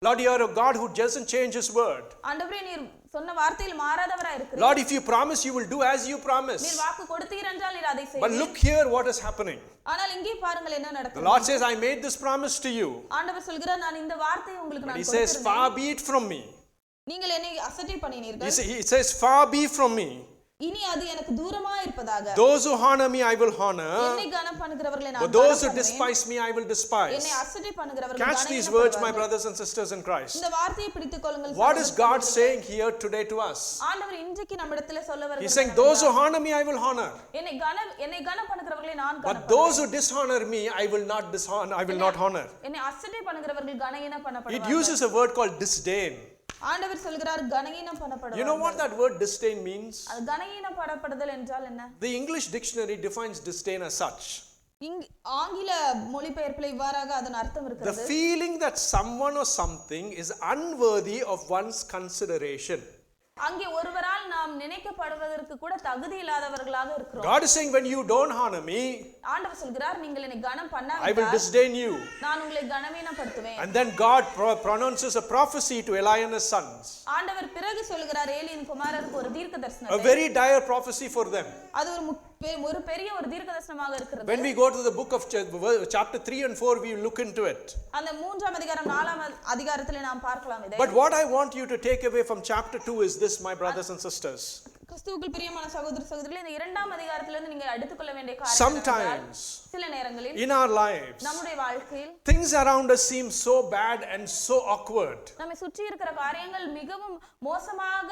Lord, you are a God who doesn't change his word. ஆண்டவரே நீர் சொன்ன வார்த்தையில் மாறாதவராய் இருக்கிறீர். Lord, if you promise, you will do as you promise. நீர் வாக்கு கொடுத்தீர் என்றால் நீர் அதை செய்வீர். But look here what is happening. ஆனால் இங்கே பாருங்கள் என்ன The நடக்கிறது. Lord says, I made this promise to you. ஆண்டவர் சொல்கிறார், நான் இந்த வார்த்தையை உங்களுக்கு But நான் he says, கொடுக்கிறேன். far be it from me. நீங்கள் என்னை அசட்டை பண்ணினீர்கள். He says, far be from me. இனி அது எனக்கு தூரமா இருப்பதாக. Those who honor me, I will honor. என்னை கனம் பண்ணுகிறவர்களை நான் But those who கனம் பண்ணுவேன். despise me, I will despise. என்னை அசட்டை பண்ணுகிறவர்கள் Catch these words, my brothers and sisters in Christ. இந்த வார்த்தையை பிடித்துக் கொள்ளுங்கள். What is God saying here today to us? ஆண்டவர் இன்றைக்கு நம்மிடத்திலே சொல்ல வருகிறார். He's saying, those who honor me, I will honor. என்னை கனம் பண்ணுகிறவர்களை நான் கனம் But those who dishonor me, I will not dishonor. I will not honor. என்னை அசட்டை பண்ணுகிறவர்கள் கனஹீனம் It பண்ணப்படுவார்கள். uses a word called disdain. ஆண்டவர் சொல்கிறார் கனஹீனம் பண்ணப்படுவார்கள். You know what that word disdain means? அது கனஹீனம் பண்ணப்படுதல் என்றால் என்ன? The English dictionary defines disdain as such. ஆங்கில மொழிபெயர்ப்பில் இவ்வாறாக அதன் அர்த்தம் The இருக்கிறது. feeling that someone or something is unworthy of one's consideration. அங்கே ஒருவரால் நாம் நினைக்கப்படுவதற்கு கூட தகுதி இல்லாதவர்களாக இருக்கிறோம். God is saying, when you don't honor me, ஆண்டவர் சொல்கிறார், நீங்கள் என்னை கனம் I will பண்ணாவிட்டால் disdain you. நான் உங்களை கனவீனப்படுத்துவேன். And then God pronounces a prophecy to Eli and his sons. ஆண்டவர் பிறகு சொல்கிறார், ஏலியின் குமாரருக்கு ஒரு தீர்க்க A தரிசனத்தை. very dire prophecy for them. அது ஒரு பெரிய ஒரு தீர்க்க தரிசனமாக இருக்கிறது. When we go to the book of chapter 3 and 4, we look into it. அந்த 3ஆம் அதிகாரம் 4ஆம் அதிகாரத்திலே நாம் பார்க்கலாம் இதை. But what I want you to take away from chapter 2 is this, my brothers and sisters. கிறிஸ்துவுக்குள் பிரியமான சகோதர சகோதரிகளே, இந்த 2ஆம் அதிகாரத்திலிருந்து நீங்கள் எடுத்துக்கொள்ள வேண்டிய காரியம் Sometimes சில நேரங்களில் in our lives, நம்முடைய வாழ்க்கையில் things around us seem so bad and so awkward. நம்மை சுற்றி இருக்கிற காரியங்கள் மிகவும் மோசமாக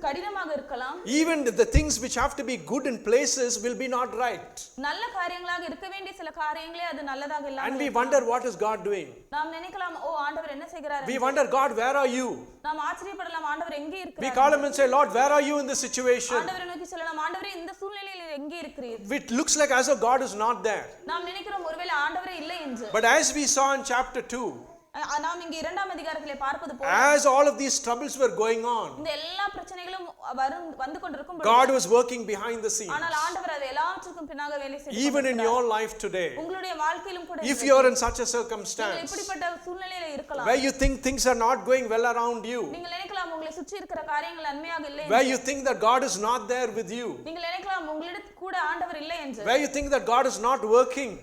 கடினமாக இருக்கலாம். Even the things which have to be good in places will be not right. நல்ல காரியங்களாக இருக்க வேண்டிய சில காரியங்களே அது நல்லதாக இல்லாமல் And we wonder, what is God doing? நாம் நினைக்கலாம், ஓ ஆண்டவர் என்ன செய்கிறார்? We wonder, God, where are you? நாம் ஆச்சரியப்படலாம், ஆண்டவர் எங்கே We இருக்கிறார்? call him and say, Lord, where are you in this situation? ஆண்டவரை நோக்கி சொல்லலாம், ஆண்டவரே இந்த சூழ்நிலையில் எங்கே இருக்கிறீர்? It looks like as though God is not there. நாம் நினைக்கிறோம் ஒருவேளை ஆண்டவரே இல்லை என்று. But as we saw in chapter 2, நாம் இங்கே 2ஆம் அதிகாரத்திலே பார்ப்பது போல as all of these troubles were going on, இந்த எல்லா பிரச்சனைகளும் வந்து கொண்டிருக்கும் God was working behind the scenes. ஆனால் ஆண்டவர் அது எல்லாவற்றுக்கும் பின்னாக வேலை செய்து Even in your life today, உங்களுடைய வாழ்க்கையிலும் கூட if you are in such a நீங்கள் circumstance இப்படிப்பட்ட சூழ்நிலையில இருக்கலாம். where you think things are not going well around you, நீங்கள் நினைக்கலாம் உங்களை சுற்றி இருக்கிற காரியங்கள் நன்மையாக இல்லை where என்று. you think that God is not there with you, நீங்கள் நினைக்கலாம் உங்களிடத்தில் கூட ஆண்டவர் இல்லை என்று. where you think that God is not working.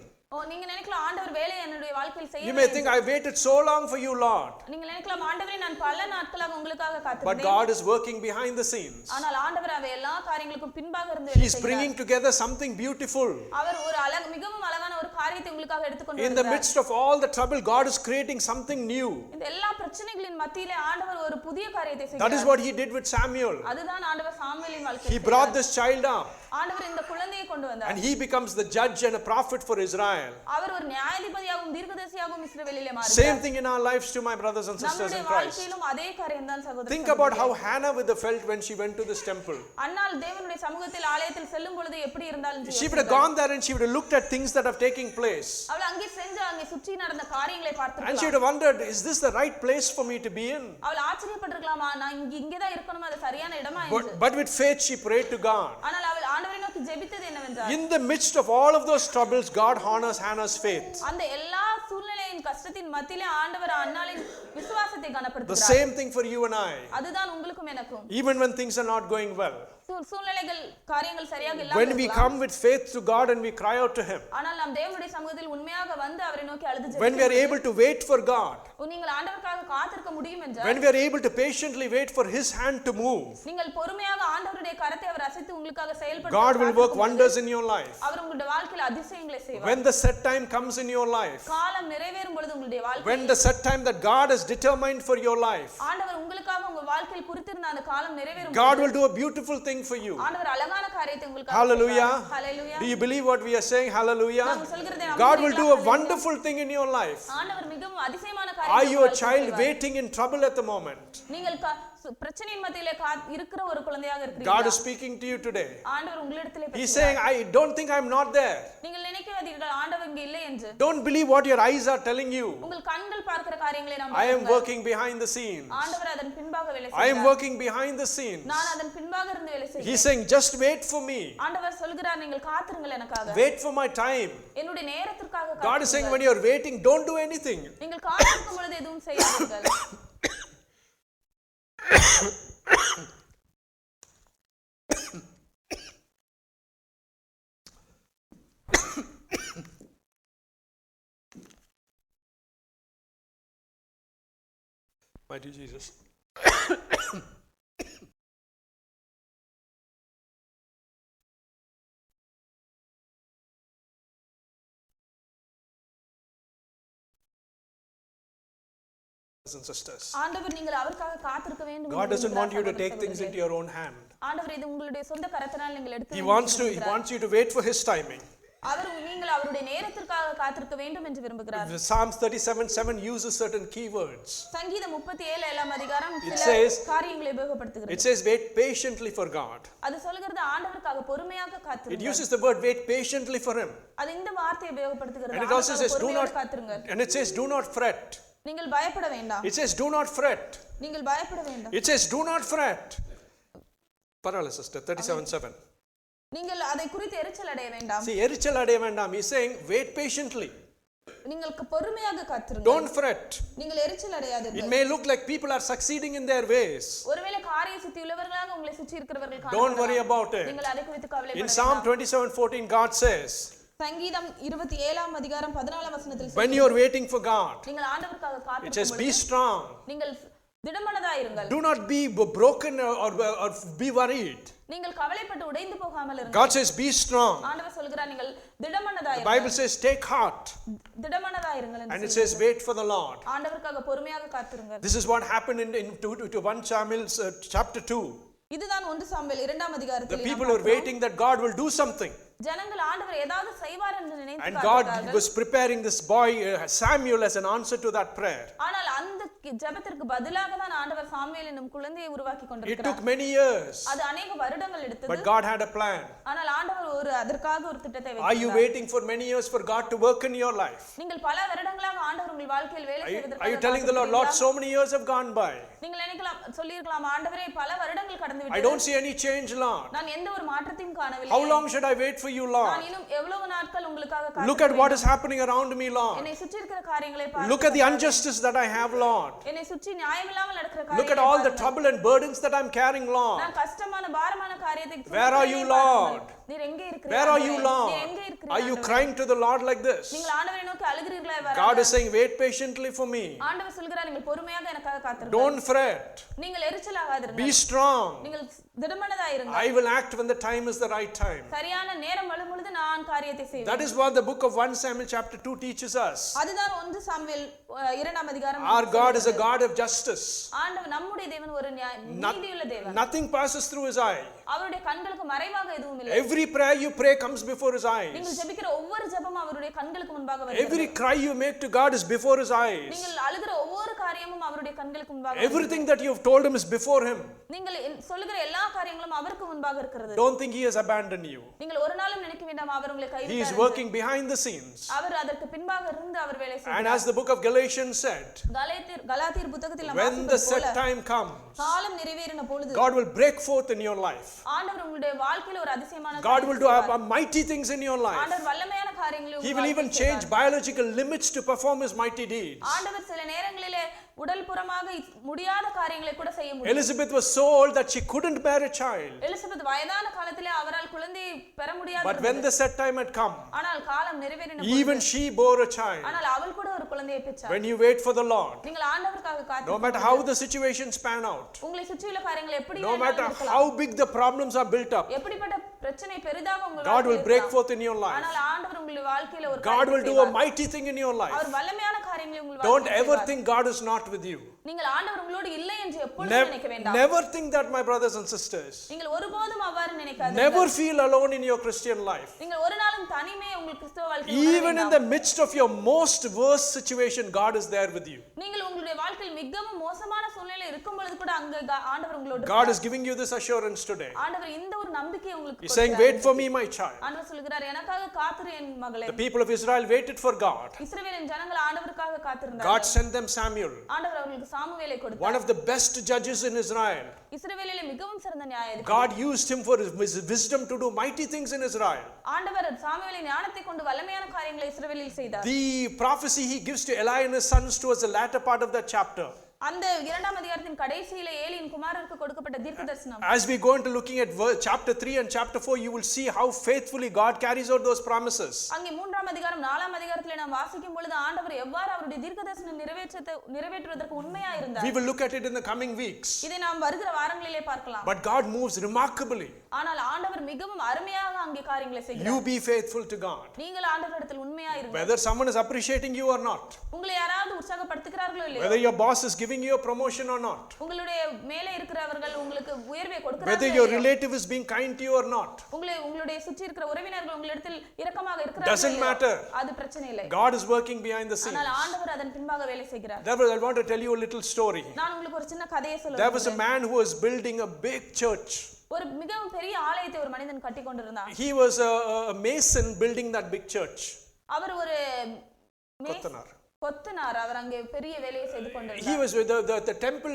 நீங்க நினைக்கலாம் ஆண்டவர் வேலை என்னுடைய வாழ்க்கையில் You செய்யவில்லை may என்று. think, I waited so long for you, Lord. நீங்கள் நினைக்கலாம் ஆண்டவரே நான் பல நாட்களாக உங்களுக்காக But காத்திருந்தேன். God is working behind the scenes. ஆனால் ஆண்டவர் அவை எல்லா காரியங்களுக்கும் பின்பாக இருந்து He வேலை is செய்கிறார். bringing together something beautiful. அவர் ஒரு மிகவும் அழகான ஒரு காரியத்தை உங்களுக்காக எடுத்துக்கொண்டு In the வருகிறார். midst of all the trouble, God is creating something new. இந்த எல்லா பிரச்சனைகளின் மத்தியிலே ஆண்டவர் ஒரு புதிய காரியத்தை That is செய்கிறார். what he did with Samuel. அதுதான் ஆண்டவர் சாமுவேலின் He வாழ்க்கையில் brought this child up. ஆண்டவர் இந்த குழந்தையை கொண்டு வந்தார். And he becomes the judge and a prophet for Israel. அவர் ஒரு நியாயாதிபதியாகவும் தீர்க்கதரிசியாகவும் இஸ்ரவேலிலே மாறினார். Same thing in our lives too, my brothers and sisters in நம்முடைய Christ. வாழ்க்கையிலும் அதே காரியம்தான் சகோதரர்களே. Think about how Hannah would have felt when she went to this temple. அன்னாள் தேவனுடைய சமூகத்தில் ஆலயத்தில் செல்லும் பொழுது எப்படி இருந்தாலும் She would have gone there and she would have looked at things that have taken place. அவள் அங்கே சென்று அங்கே சுற்றி நடந்த காரியங்களை And she பார்த்திருக்கலாம். would have wondered, is this the right place for me to be in? அவள் ஆச்சரியப்பட்டிருக்கலாமா, நான் இங்கே தான் இருக்கணும், அது சரியான இடமா என்று. But with faith she prayed to God. ஆனால் அவள் ஆண்டவரை நோக்கி ஜெபித்தது என்னவென்றால், In the midst of all of those troubles, God honors Hannah's faith. அந்த எல்லா சூழ்நிலையின் கஷ்டத்தின் மத்தியிலே ஆண்டவர் அன்னாளின் விசுவாசத்தை The கனப்படுத்துகிறார். same thing for you and I. அதுதான் உங்களுக்கும் எனக்கும். Even when things are not going well. சூழ்நிலைகள் காரியங்கள் சரியாக இல்லாமல் When we come with faith to God and we cry out to Him. ஆனால் நாம் தேவனுடைய சமூகத்தில் உண்மையாக வந்து அவரை நோக்கி அழுது ஜெபிக்கிறோம். When we are able to wait for God. நீங்கள் ஆண்டவருக்காக காத்திருக்க முடியும் என்றால், When we are able to patiently wait for His hand to move. நீங்கள் பொறுமையாக ஆண்டவருடைய கரத்தை அவர் அசைத்து உங்களுக்காக செயல்படுத்த God will work wonders in your life. அவர் உங்களுடைய வாழ்க்கையில் அதிசயங்களை செய்வார். When the set time comes in your life. காலம் நிறைவேறும் பொழுது உங்களுடைய வாழ்க்கை, When the set time that God has determined for your life. ஆண்டவர் உங்களுக்காக உங்க வாழ்க்கையில் குறித்திருந்த அந்த காலம் நிறைவேறும் God பொழுது will do a beautiful thing for you. ஆண்டவர் அழகான காரியத்தை உங்களுக்காக Hallelujah. செய்வார். Hallelujah. Do you believe what we are saying? Hallelujah. நாம் சொல்கிறதை God will do a நம்புகிறீர்களா? wonderful thing in your life. ஆண்டவர் மிகவும் அதிசயமான Are காரியத்தை you a உங்கள் child வாழ்க்கையில் waiting in trouble at the moment? நீங்கள் பிரச்சனையின் மத்தியிலே இருக்கிற ஒரு குழந்தையாக God இருக்கிறீர்களா? is speaking to you today. ஆண்டவர் உங்களிடத்திலே He's பேசுகிறார். saying, I don't think I'm not there. நீங்கள் நினைக்காதீர்கள் ஆண்டவர் இங்கே இல்லை என்று. Don't believe what your eyes are telling you. உங்கள் கண்கள் பார்க்கிற காரியங்களை I am நம்புங்கள். working behind the scenes. ஆண்டவர் அதன் பின்பாக வேலை I am செய்கிறார். working behind the scenes. நான் அதன் பின்பாக இருந்து வேலை செய்கிறேன். He's saying, just wait for me. ஆண்டவர் சொல்கிறார், நீங்கள் காத்திருங்கள் எனக்காக. Wait for my time. என்னுடைய நேரத்திற்காக God is saying, காத்திருங்கள். when you're waiting, don't do anything. நீங்கள் காத்திருக்கும் பொழுது எதுவும் செய்யாதீர்கள். Mighty Jesus. And sisters. ஆண்டவர் நீங்கள் அவருக்காக காத்திருக்க வேண்டும். God doesn't want you to take things into your own hand. ஆண்டவர் இது உங்களுடைய சொந்த கரத்தினால் நீங்கள் எடுத்து He wants you to wait for His timing. அவர் நீங்கள் அவருடைய நேரத்திற்காக காத்திருக்க வேண்டும் என்று விரும்புகிறார். Psalms 37:7 uses certain key words. சங்கீதம் 37 அதிகாரம் It சில says, காரியங்களை உபயோகப்படுத்துகிறது. It says, wait patiently for God. அது சொல்கிறது ஆண்டவருக்காக பொறுமையாக It காத்திருங்கள். uses the word wait patiently for Him. அது இந்த வார்த்தையை உபயோகப்படுத்துகிறது. And it also says, do not, காத்திருங்கள். and it says, do not fret. நீங்கள் பயப்பட வேண்டாம். It says, do not fret. நீங்கள் பயப்பட வேண்டாம். It says, do not fret. Parallel sister, 37:7. நீங்கள் அதை குறித்து எரிச்சல் அடைய வேண்டாம். See, எரிச்சல் அடைய வேண்டாம். He's saying, wait patiently. நீங்கள் பொறுமையாக காத்திருங்கள். Don't fret. நீங்கள் எரிச்சல் It அடையாதீர்கள். may look like people are succeeding in their ways. ஒருவேளை காரிய சித்தி உள்ளவர்களாக உங்களை சுற்றி இருக்கிறவர்கள் Don't worry காணப்படலாம். about it. நீங்கள் அதை குறித்து கவலைப்பட In Psalm வேண்டாம். 27:14, God says, சங்கீதம் 27 அதிகாரம் 14 வசனத்தில் when you are waiting for God, நீங்கள் ஆண்டவருக்காக it காத்திருக்கும் says, be பொழுது strong. நீங்கள் திடமனதாயிருங்கள். Do not be broken or be worried. நீங்கள் கவலைப்பட்டு உடைந்து போகாமல் இருங்கள். God says, be strong. ஆண்டவர் சொல்கிறார், நீங்கள் The திடமனதாயிருங்கள். Bible says, take heart. திடமனதாயிருங்கள் And என்று it says, wait for the Lord. ஆண்டவருக்காக பொறுமையாக காத்திருங்கள். This is what happened to 1 Samuel chapter 2. இதுதான் 1 சாமுவேல் 2 அதிகாரத்தில் The people were waiting that God will do something. ஜனங்கள் ஆண்டவர் ஏதாவது செய்வார் என்று நினைத்து And God காத்திருந்தார்கள். was preparing this boy Samuel as an answer to that prayer. ஆனால் அந்த ஜெபத்திற்கு பதிலாக தான் ஆண்டவர் சாமுவேல் என்னும் குழந்தையை உருவாக்கி It கொண்டிருக்கிறார். took many years. அது अनेक வருடங்கள் எடுத்தது. But God had a plan. ஆனால் ஆண்டவர் அதற்காக ஒரு திட்டத்தை Are you வைத்தார். waiting for many years for God to work in your life? நீங்கள் பல வருடங்களாக ஆண்டவர் உங்கள் வாழ்க்கையில் வேலை செய்வதற்காக Are you telling the Lord, Lord, so many years have gone by. நீங்கள் நினைக்கலாம் சொல்லியிருக்கலாம், ஆண்டவரே பல வருடங்கள் கடந்து I விட்டது. don't see any change, Lord. நான் எந்த ஒரு மாற்றத்தையும் காணவில்லை. How long should I wait for you, நான் Lord? இன்னும் எவ்வளவு நாட்கள் உங்களுக்காக Look at காத்திருக்க what is வேண்டும்? happening around me, Lord. என்னை சுற்றி இருக்கிற காரியங்களை Look at the injustice that I have, Lord. என்னை சுற்றி நியாயமில்லாமல் நடக்கிற Look at காரியங்களை all the பாருங்கள். trouble and burdens that I'm carrying, Lord. நான் கஷ்டமான பாரமான காரியத்தை Where are you, Lord? நீர் எங்கே இருக்கிறீர்? Where are you, நீர் Lord? எங்கே இருக்கிறீர்? Are you crying to the Lord like this? நீங்கள் ஆண்டவரை நோக்கி அழுகிறீர்களா? God is saying, wait patiently for me. ஆண்டவர் சொல்கிறார், நீங்கள் பொறுமையாக எனக்காக காத்திருங்கள். Don't fret. நீங்கள் எரிச்சலாகாதீர்கள். Be strong. நீங்கள் திடமனதாயிருங்கள். I will act when the time is the right time. சரியான நேரம் வரும் பொழுது நான் காரியத்தை செய்வேன். That is what the book of 1 Samuel chapter 2 teaches us. அதுதான் 1 சாமுவேல் 2ஆம் அதிகாரம். Our God is a God of justice. ஆண்டவர் நம்முடைய தேவன் ஒரு நீதியுள்ள தேவன். Nothing passes through his eye. அவருடைய கண்களுக்கு மறைவாக எதுவும் இல்லை. Every prayer you pray comes before his eyes. நீங்கள் ஜெபிக்கிற ஒவ்வொரு ஜெபமும் அவருடைய கண்களுக்கு முன்பாக வருகிறது. Every cry you make to God is before his eyes. நீங்கள் அழுகிற ஒவ்வொரு காரியமும் அவருடைய கண்களுக்கு முன்பாக. Everything that you have told him is before him. நீங்கள் சொல்லுகிற எல்லா காரியங்களும் அவருக்கு முன்பாக இருக்கிறது. Don't think he has abandoned you. நீங்கள் ஒரு நாளும் நினைக்க வேண்டாம் அவர் உங்களை கைவிட்டார். He is working behind the scenes. அவர் அதற்கு பின்பாக இருந்து அவர் வேலை செய்கிறார். And as the book of Galatians said, கலாத்தியர் புத்தகத்தில் நாம் when the set time comes, காலம் நிறைவேறின பொழுது God will break forth in your life. ஆண்டவர் உங்களுடைய வாழ்க்கையில ஒரு அதிசயமான God will do mighty things in your life. ஆண்டவர் வல்லமையான காரியங்களை He will even change biological limits to perform his mighty deeds. ஆண்டவர் சில நேரங்களிலே உடல் புறமாக முடியாத காரியங்களை கூட செய்ய முடியும். Elizabeth was so old that she couldn't bear a child. Elizabeth வயதான காலத்திலே அவரால் குழந்தையை பெற முடியாது. But when the set time had come, ஆனால் காலம் நிறைவேறின பொழுது even she bore a child. ஆனால் அவள் கூட ஒரு குழந்தையை பெற்றாள். When you wait for the Lord, நீங்கள் ஆண்டவருக்காக காத்து, no matter how the situations pan out, உங்களை சுற்றியுள்ள காரியங்கள் எப்படி no matter how big the problems are built up, எப்படிப்பட்ட பிரச்சனை பெரிதாக உங்கள் God will break forth in your life. ஆனால் ஆண்டவர் உங்களுடைய வாழ்க்கையில ஒரு God will do a mighty thing in your life. அவர் வல்லமையான காரியங்களை உங்கள் Don't வாழ்க்கையில ever think God is not with you. நீங்கள் ஆண்டவர் உங்களோடு இல்லை என்று எப்பொழுதும் நினைக்க வேண்டாம். Never think that, my brothers and sisters. நீங்கள் ஒருபோதும் அவ்வாறு நினைக்காதீர்கள். Never feel alone in your Christian life. நீங்கள் ஒரு நாளும் தனிமே உங்கள் கிறிஸ்தவ வாழ்க்கையில் Even in the midst of your most worst situation, God is there with you. நீங்கள் உங்களுடைய வாழ்க்கையில் மிகவும் மோசமான சூழ்நிலையில் இருக்கும் பொழுது கூட அங்க ஆண்டவர் உங்களோடு God is giving you this assurance today. ஆண்டவர் இந்த ஒரு நம்பிக்கையை உங்களுக்கு He's saying, wait for me, my child. ஆண்டவர் சொல்கிறார், எனக்காக காத்திரு என் மகளே. The people of Israel waited for God. இஸ்ரவேலின் ஜனங்கள் ஆண்டவருக்காக காத்திருந்தார்கள். God sent them Samuel, ஆண்டவர் அவர்களுக்கு சாமுவேலை கொடுத்தார். one of the best judges in Israel. இஸ்ரவேலிலே மிகவும் சிறந்த நியாயாதிபதி. God used him for his wisdom to do mighty things in Israel. ஆண்டவர் சாமுவேலின் ஞானத்தை கொண்டு வல்லமையான காரியங்களை இஸ்ரவேலில் செய்தார். The prophecy he gives to Eli and his sons towards the latter part of that chapter, அந்த இரண்டாம் அதிகாரத்தின் கடைசியிலே ஏலியின் குமாரருக்கு கொடுக்கப்பட்ட தீர்க்கதரிசனம். as we go into looking at chapter 3 and chapter 4, you will see how faithfully God carries out those promises. அங்கே மூன்றாம் அதிகாரம் நாலாம் அதிகாரத்திலே நாம் வாசிக்கும் பொழுது ஆண்டவர் எவ்வாறு அவருடைய தீர்க்கதரிசனம் நிறைவேற்றுவதற்கு உண்மையா இருந்தார். We will look at it in the coming weeks. இதை நாம் வருகிற வாரங்களிலே பார்க்கலாம். But God moves remarkably. ஆனால் ஆண்டவர் மிகவும் அருமையாக அங்கே காரியங்களை செய்கிறார். You be faithful to God. நீங்கள் ஆண்டவரிடத்தில் உண்மையா இருங்கள். Whether someone is appreciating you or not, உங்களை யாராவது உற்சாகப்படுத்துகிறார்களோ இல்லையோ, whether your boss is giving you a promotion or not, உங்களுடைய மேலே இருக்கிறவர்கள் உங்களுக்கு உயர்வை whether கொடுக்கிறார்களோ your இல்லையோ, relative is being kind to you or not, உங்களுடைய சுற்றி இருக்கிற உறவினர்கள் உங்களிடத்தில் இரக்கமாக இருக்கிறார்களோ doesn't இல்லையோ, matter. அது பிரச்சனை இல்லை. God is working behind the scenes. ஆனால் ஆண்டவர் அதன் பின்பாக வேலை செய்கிறார். Therefore, I want to tell you a little story. நான் உங்களுக்கு ஒரு சின்ன கதையை சொல்ல There was a man who was building a big church. ஒரு மிகவும் பெரிய ஆலயத்தை ஒரு மனிதன் கட்டி கொண்டிருந்தான். He was a mason building that big church. அவர் ஒரு கொத்தனார். அவர் அங்கே பெரிய வேலையை செய்து கொண்டிருந்தார். He was the temple,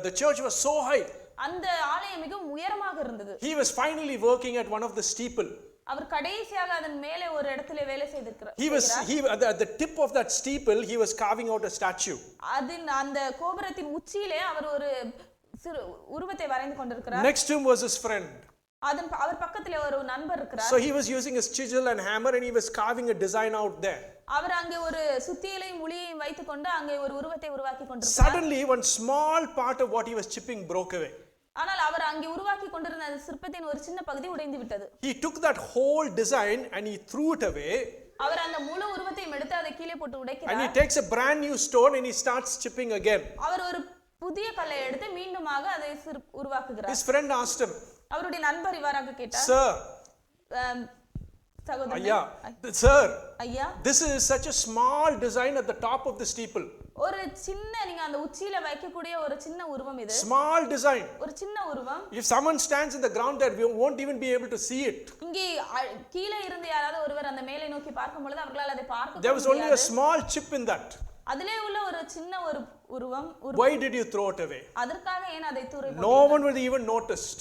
the church was so high. அந்த ஆலயம் மிகவும் உயரமாக இருந்தது. He was finally working at one of the steeple. அவர் கடைசியாக அதன் மேலே ஒரு இடத்திலே வேலை செய்திருக்கிறார். He at the tip of that steeple he was carving out a statue. அந்த கோபுரத்தின் உச்சியிலே அவர் ஒரு சிறு உருவத்தை வரைந்து கொண்டிருக்கிறார். Next to him was his friend. அவர் பக்கத்திலே ஒரு நண்பர் இருக்கிறார். So he was using his chisel and hammer and he was carving a design out there. அவர் அங்கே ஒரு சுத்தியலையும் முளியையும் வைத்துக்கொண்டு அங்கே ஒரு உருவத்தை உருவாக்கி கொண்டிருந்தார். Suddenly one small part of what he was chipping broke away. ஆனால் அவர் அங்கே உருவாக்கி கொண்டிருந்த அந்த சிற்பத்தின் ஒரு சின்ன பகுதி உடைந்து விட்டது. He took that whole design and he threw it away. அவர் அந்த முழு உருவத்தையும் எடுத்து அதை கீழே போட்டு உடைக்கிறார். And he takes a brand new stone and he starts chipping again. அவர் ஒரு புதிய கல்லை எடுத்து மீண்டுமாக அதை உருவாக்குகிறார். His friend asked him, அவருடைய நண்பர் இவராக கேட்டார், Sir, Sir, this is such a small design at the top of the steeple. ஒரு சின்ன நீங்க அந்த உச்சியில வைக்கக்கூடிய ஒரு சின்ன உருவம் இது. Small design. ஒரு சின்ன உருவம். If someone stands in the ground there, we won't even be able to see it. இங்கே கீழே இருந்து யாராவது ஒருவர் அந்த மேலே நோக்கி பார்க்கும் பொழுது அவர்களால் அதை பார்க்க முடியாது. There was only a small chip in that. அதிலே உள்ள ஒரு சின்ன ஒரு உருவம். Why did you throw it away? அதற்காக ஏன் அதை தூர போட்டீங்க? No one would even noticed.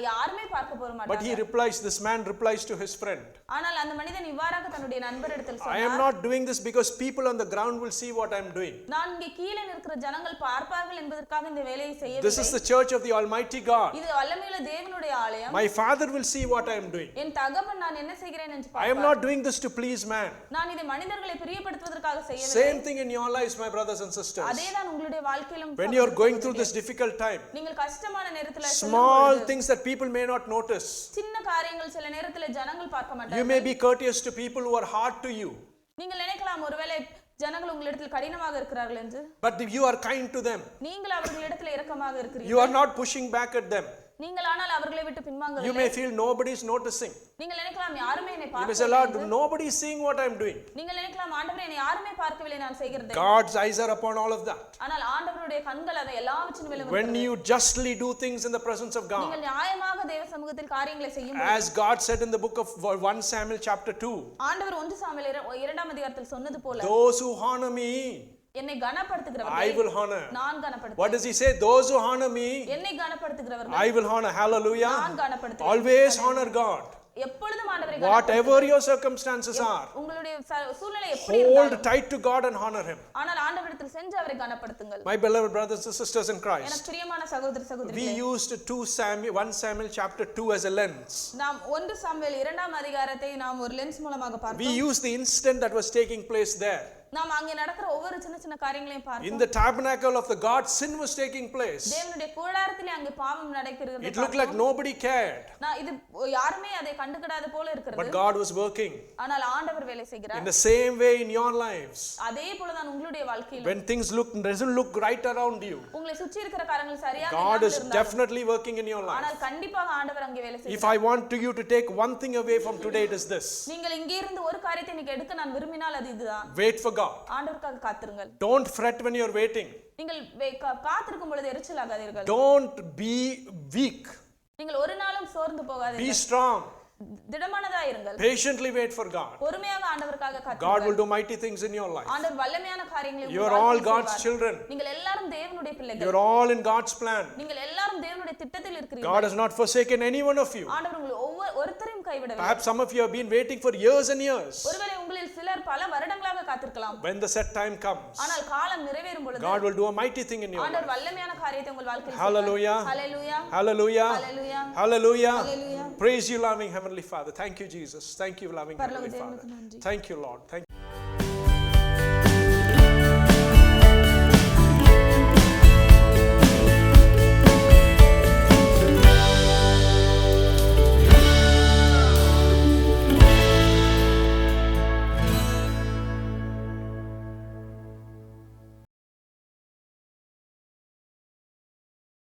யாருமே பார்க்க போற மாட்டாங்க. But he replies, this man replies to his friend, ஆனால் அந்த மனிதன் இவ்வாறாக தன்னுடைய நண்பரிடத்தில் சொன்னார், I am not doing this because people on the ground will see what I am doing. நான் இங்கே கீழே நிற்கிற ஜனங்கள் பார்ப்பார்கள் என்பதற்காக இந்த வேலையை செய்யவில்லை. This is the church of the Almighty God. இது வல்லமையுள்ள தேவனுடைய ஆலயம். My Father will see what I am doing. என் தகப்பன் நான் என்ன செய்கிறேன் என்று பார்ப்பார். I am not doing this to please man. நான் இதை மனிதர்களை பிரியப்படுத்துவதற்காக செய்யவில்லை. Same thing in your lives, my brothers and sisters. அதேதான் உங்களுடைய வாழ்க்கையிலும். When you are going through this difficult time, நீங்கள் கஷ்டமான நேரத்தில் small things that that people may not notice. சின்ன காரியங்கள் சில நேரத்துல ஜனங்கள் பார்க்க You மாட்டார்கள். may be courteous to people who are hard to you, நீங்கள் நினைக்கலாம் ஒருவேளை ஜனங்கள் உங்களிடத்தில் கடினமாக இருக்கிறார்கள் என்று. but if you are kind to them, நீங்கள் அவர்களிடத்தில் இரக்கமாக you இருக்கிறீர்கள். are not pushing back at them. நீங்கள் ஆனால் அவர்களை விட்டு You பின்வாங்கவில்லை. may feel nobody is noticing. நீங்கள் நினைக்கலாம் யாருமே என்னை You may say, Lord, பார்க்கவில்லை. nobody is seeing what I am doing. நீங்கள் நினைக்கலாம் ஆண்டவரே என்னை யாருமே பார்க்கவில்லை நான் செய்கிறது. God's eyes are upon all of that. ஆனால் ஆண்டவருடைய கண்கள் அதை எல்லாவற்றின் மேலும் When இருக்கிறது. you justly do things in the presence of God, நீங்கள் நியாயமாக தேவ சமூகத்தில் காரியங்களை செய்யும் as God said in the book of 1 Samuel chapter 2, ஆண்டவர் 1 சாமுவேல் 2ஆம் அதிகாரத்தில் சொன்னது போல those who honor me, என்னை I கனப்படுத்துகிறவர்களை will honor. நான் கனப்படுத்துவேன். What does he say? Those who honor me, என்னை கனப்படுத்துகிறவர்களை I will honor. Hallelujah. நான் கனப்படுத்துவேன். Always honor God. எப்பொழுதும் ஆண்டவரை Whatever your circumstances are, உங்களுடைய சூழ்நிலை எப்படி hold இருந்தாலும் tight to God and honor Him. ஆனால் ஆண்டவரிடத்தில் சென்று அவரை கனப்படுத்துங்கள். My beloved brothers and sisters in Christ, எனக்கு பிரியமான சகோதர we சகோதரிகளே, used 1 Samuel chapter 2 as a lens. நாம் 1 சாமுவேல் 2ஆம் அதிகாரத்தை நாம் ஒரு லென்ஸ் மூலமாக We பார்த்தோம். used the incident that was taking place there. நாம் அங்கே நடக்கிற ஒவ்வொரு சின்ன சின்ன காரியங்களையும் In பார்த்தோம். the tabernacle of the God, sin was taking place. தேவனுடைய கூடாரத்திலே அங்கே பாவம் நடக்கிறது. It looked like nobody cared, நான் இது யாருமே அதை கண்டுக்கிடாத போல இருக்கிறது. but God was working. ஆனால் ஆண்டவர் வேலை செய்கிறார். In the same way in your lives, அதே போல தான் உங்களுடைய வாழ்க்கையிலும் when things doesn't look right around you, உங்களை சுற்றி இருக்கிற காரியங்கள் சரியாக God இல்லாமல் is இருந்தாலும், definitely working in your life. ஆனால் கண்டிப்பாக ஆண்டவர் அங்கே வேலை If செய்கிறார். I want you to take one thing away from today, it is this: நீங்கள் இங்கே இருந்து ஒரு காரியத்தை இன்னைக்கு எடுக்க நான் விரும்பினால் அது இதுதான். wait for God. ஆண்டவருக்காக காத்திருங்கள். Don't fret when you're waiting. நீங்கள் காத்திருக்கும் பொழுது எரிச்சலாகாதீர்கள். Don't be weak. நீங்கள் ஒரு நாளும் சோர்ந்து Be போகாதீர்கள். strong. திடமானதா இருங்கள். Patiently wait for God. பொறுமையாக ஆண்டவருக்காக God காத்திருங்கள். will do mighty things in your life. ஆண்டவர் வல்லமையான காரியங்களை You உங்கள் are all வாழ்க்கையில் God's செய்வார். children. நீங்கள் எல்லாரும் தேவனுடைய பிள்ளைகள். You're all in God's plan. நீங்கள் எல்லாரும் தேவனுடைய திட்டத்தில் இருக்கிறீர்கள். God has not forsaken any one of you. ஆண்டவர் உங்களை ஒருத்தரையும் கைவிடவில்லை. Perhaps some of you have been waiting for years and years. ஒருவேளை உங்களில் சிலர் பல வருடங்களாக காத்திருக்கலாம். When the set time comes, ஆனால் காலம் நிறைவேறும் பொழுது God will do a mighty thing in your life. ஆண்டவர் வல்லமையான காரியத்தை உங்கள் வாழ்க்கையில் Hallelujah. செய்வார். ஹalleluya. Hallelujah. Hallelujah. Hallelujah. Hallelujah. Praise you, loving Heavenly Father. Thank you, Jesus. Thank you, loving பரலோக Heavenly தேவனுக்கு Father. நன்றி. Thank you, Lord. Thank you.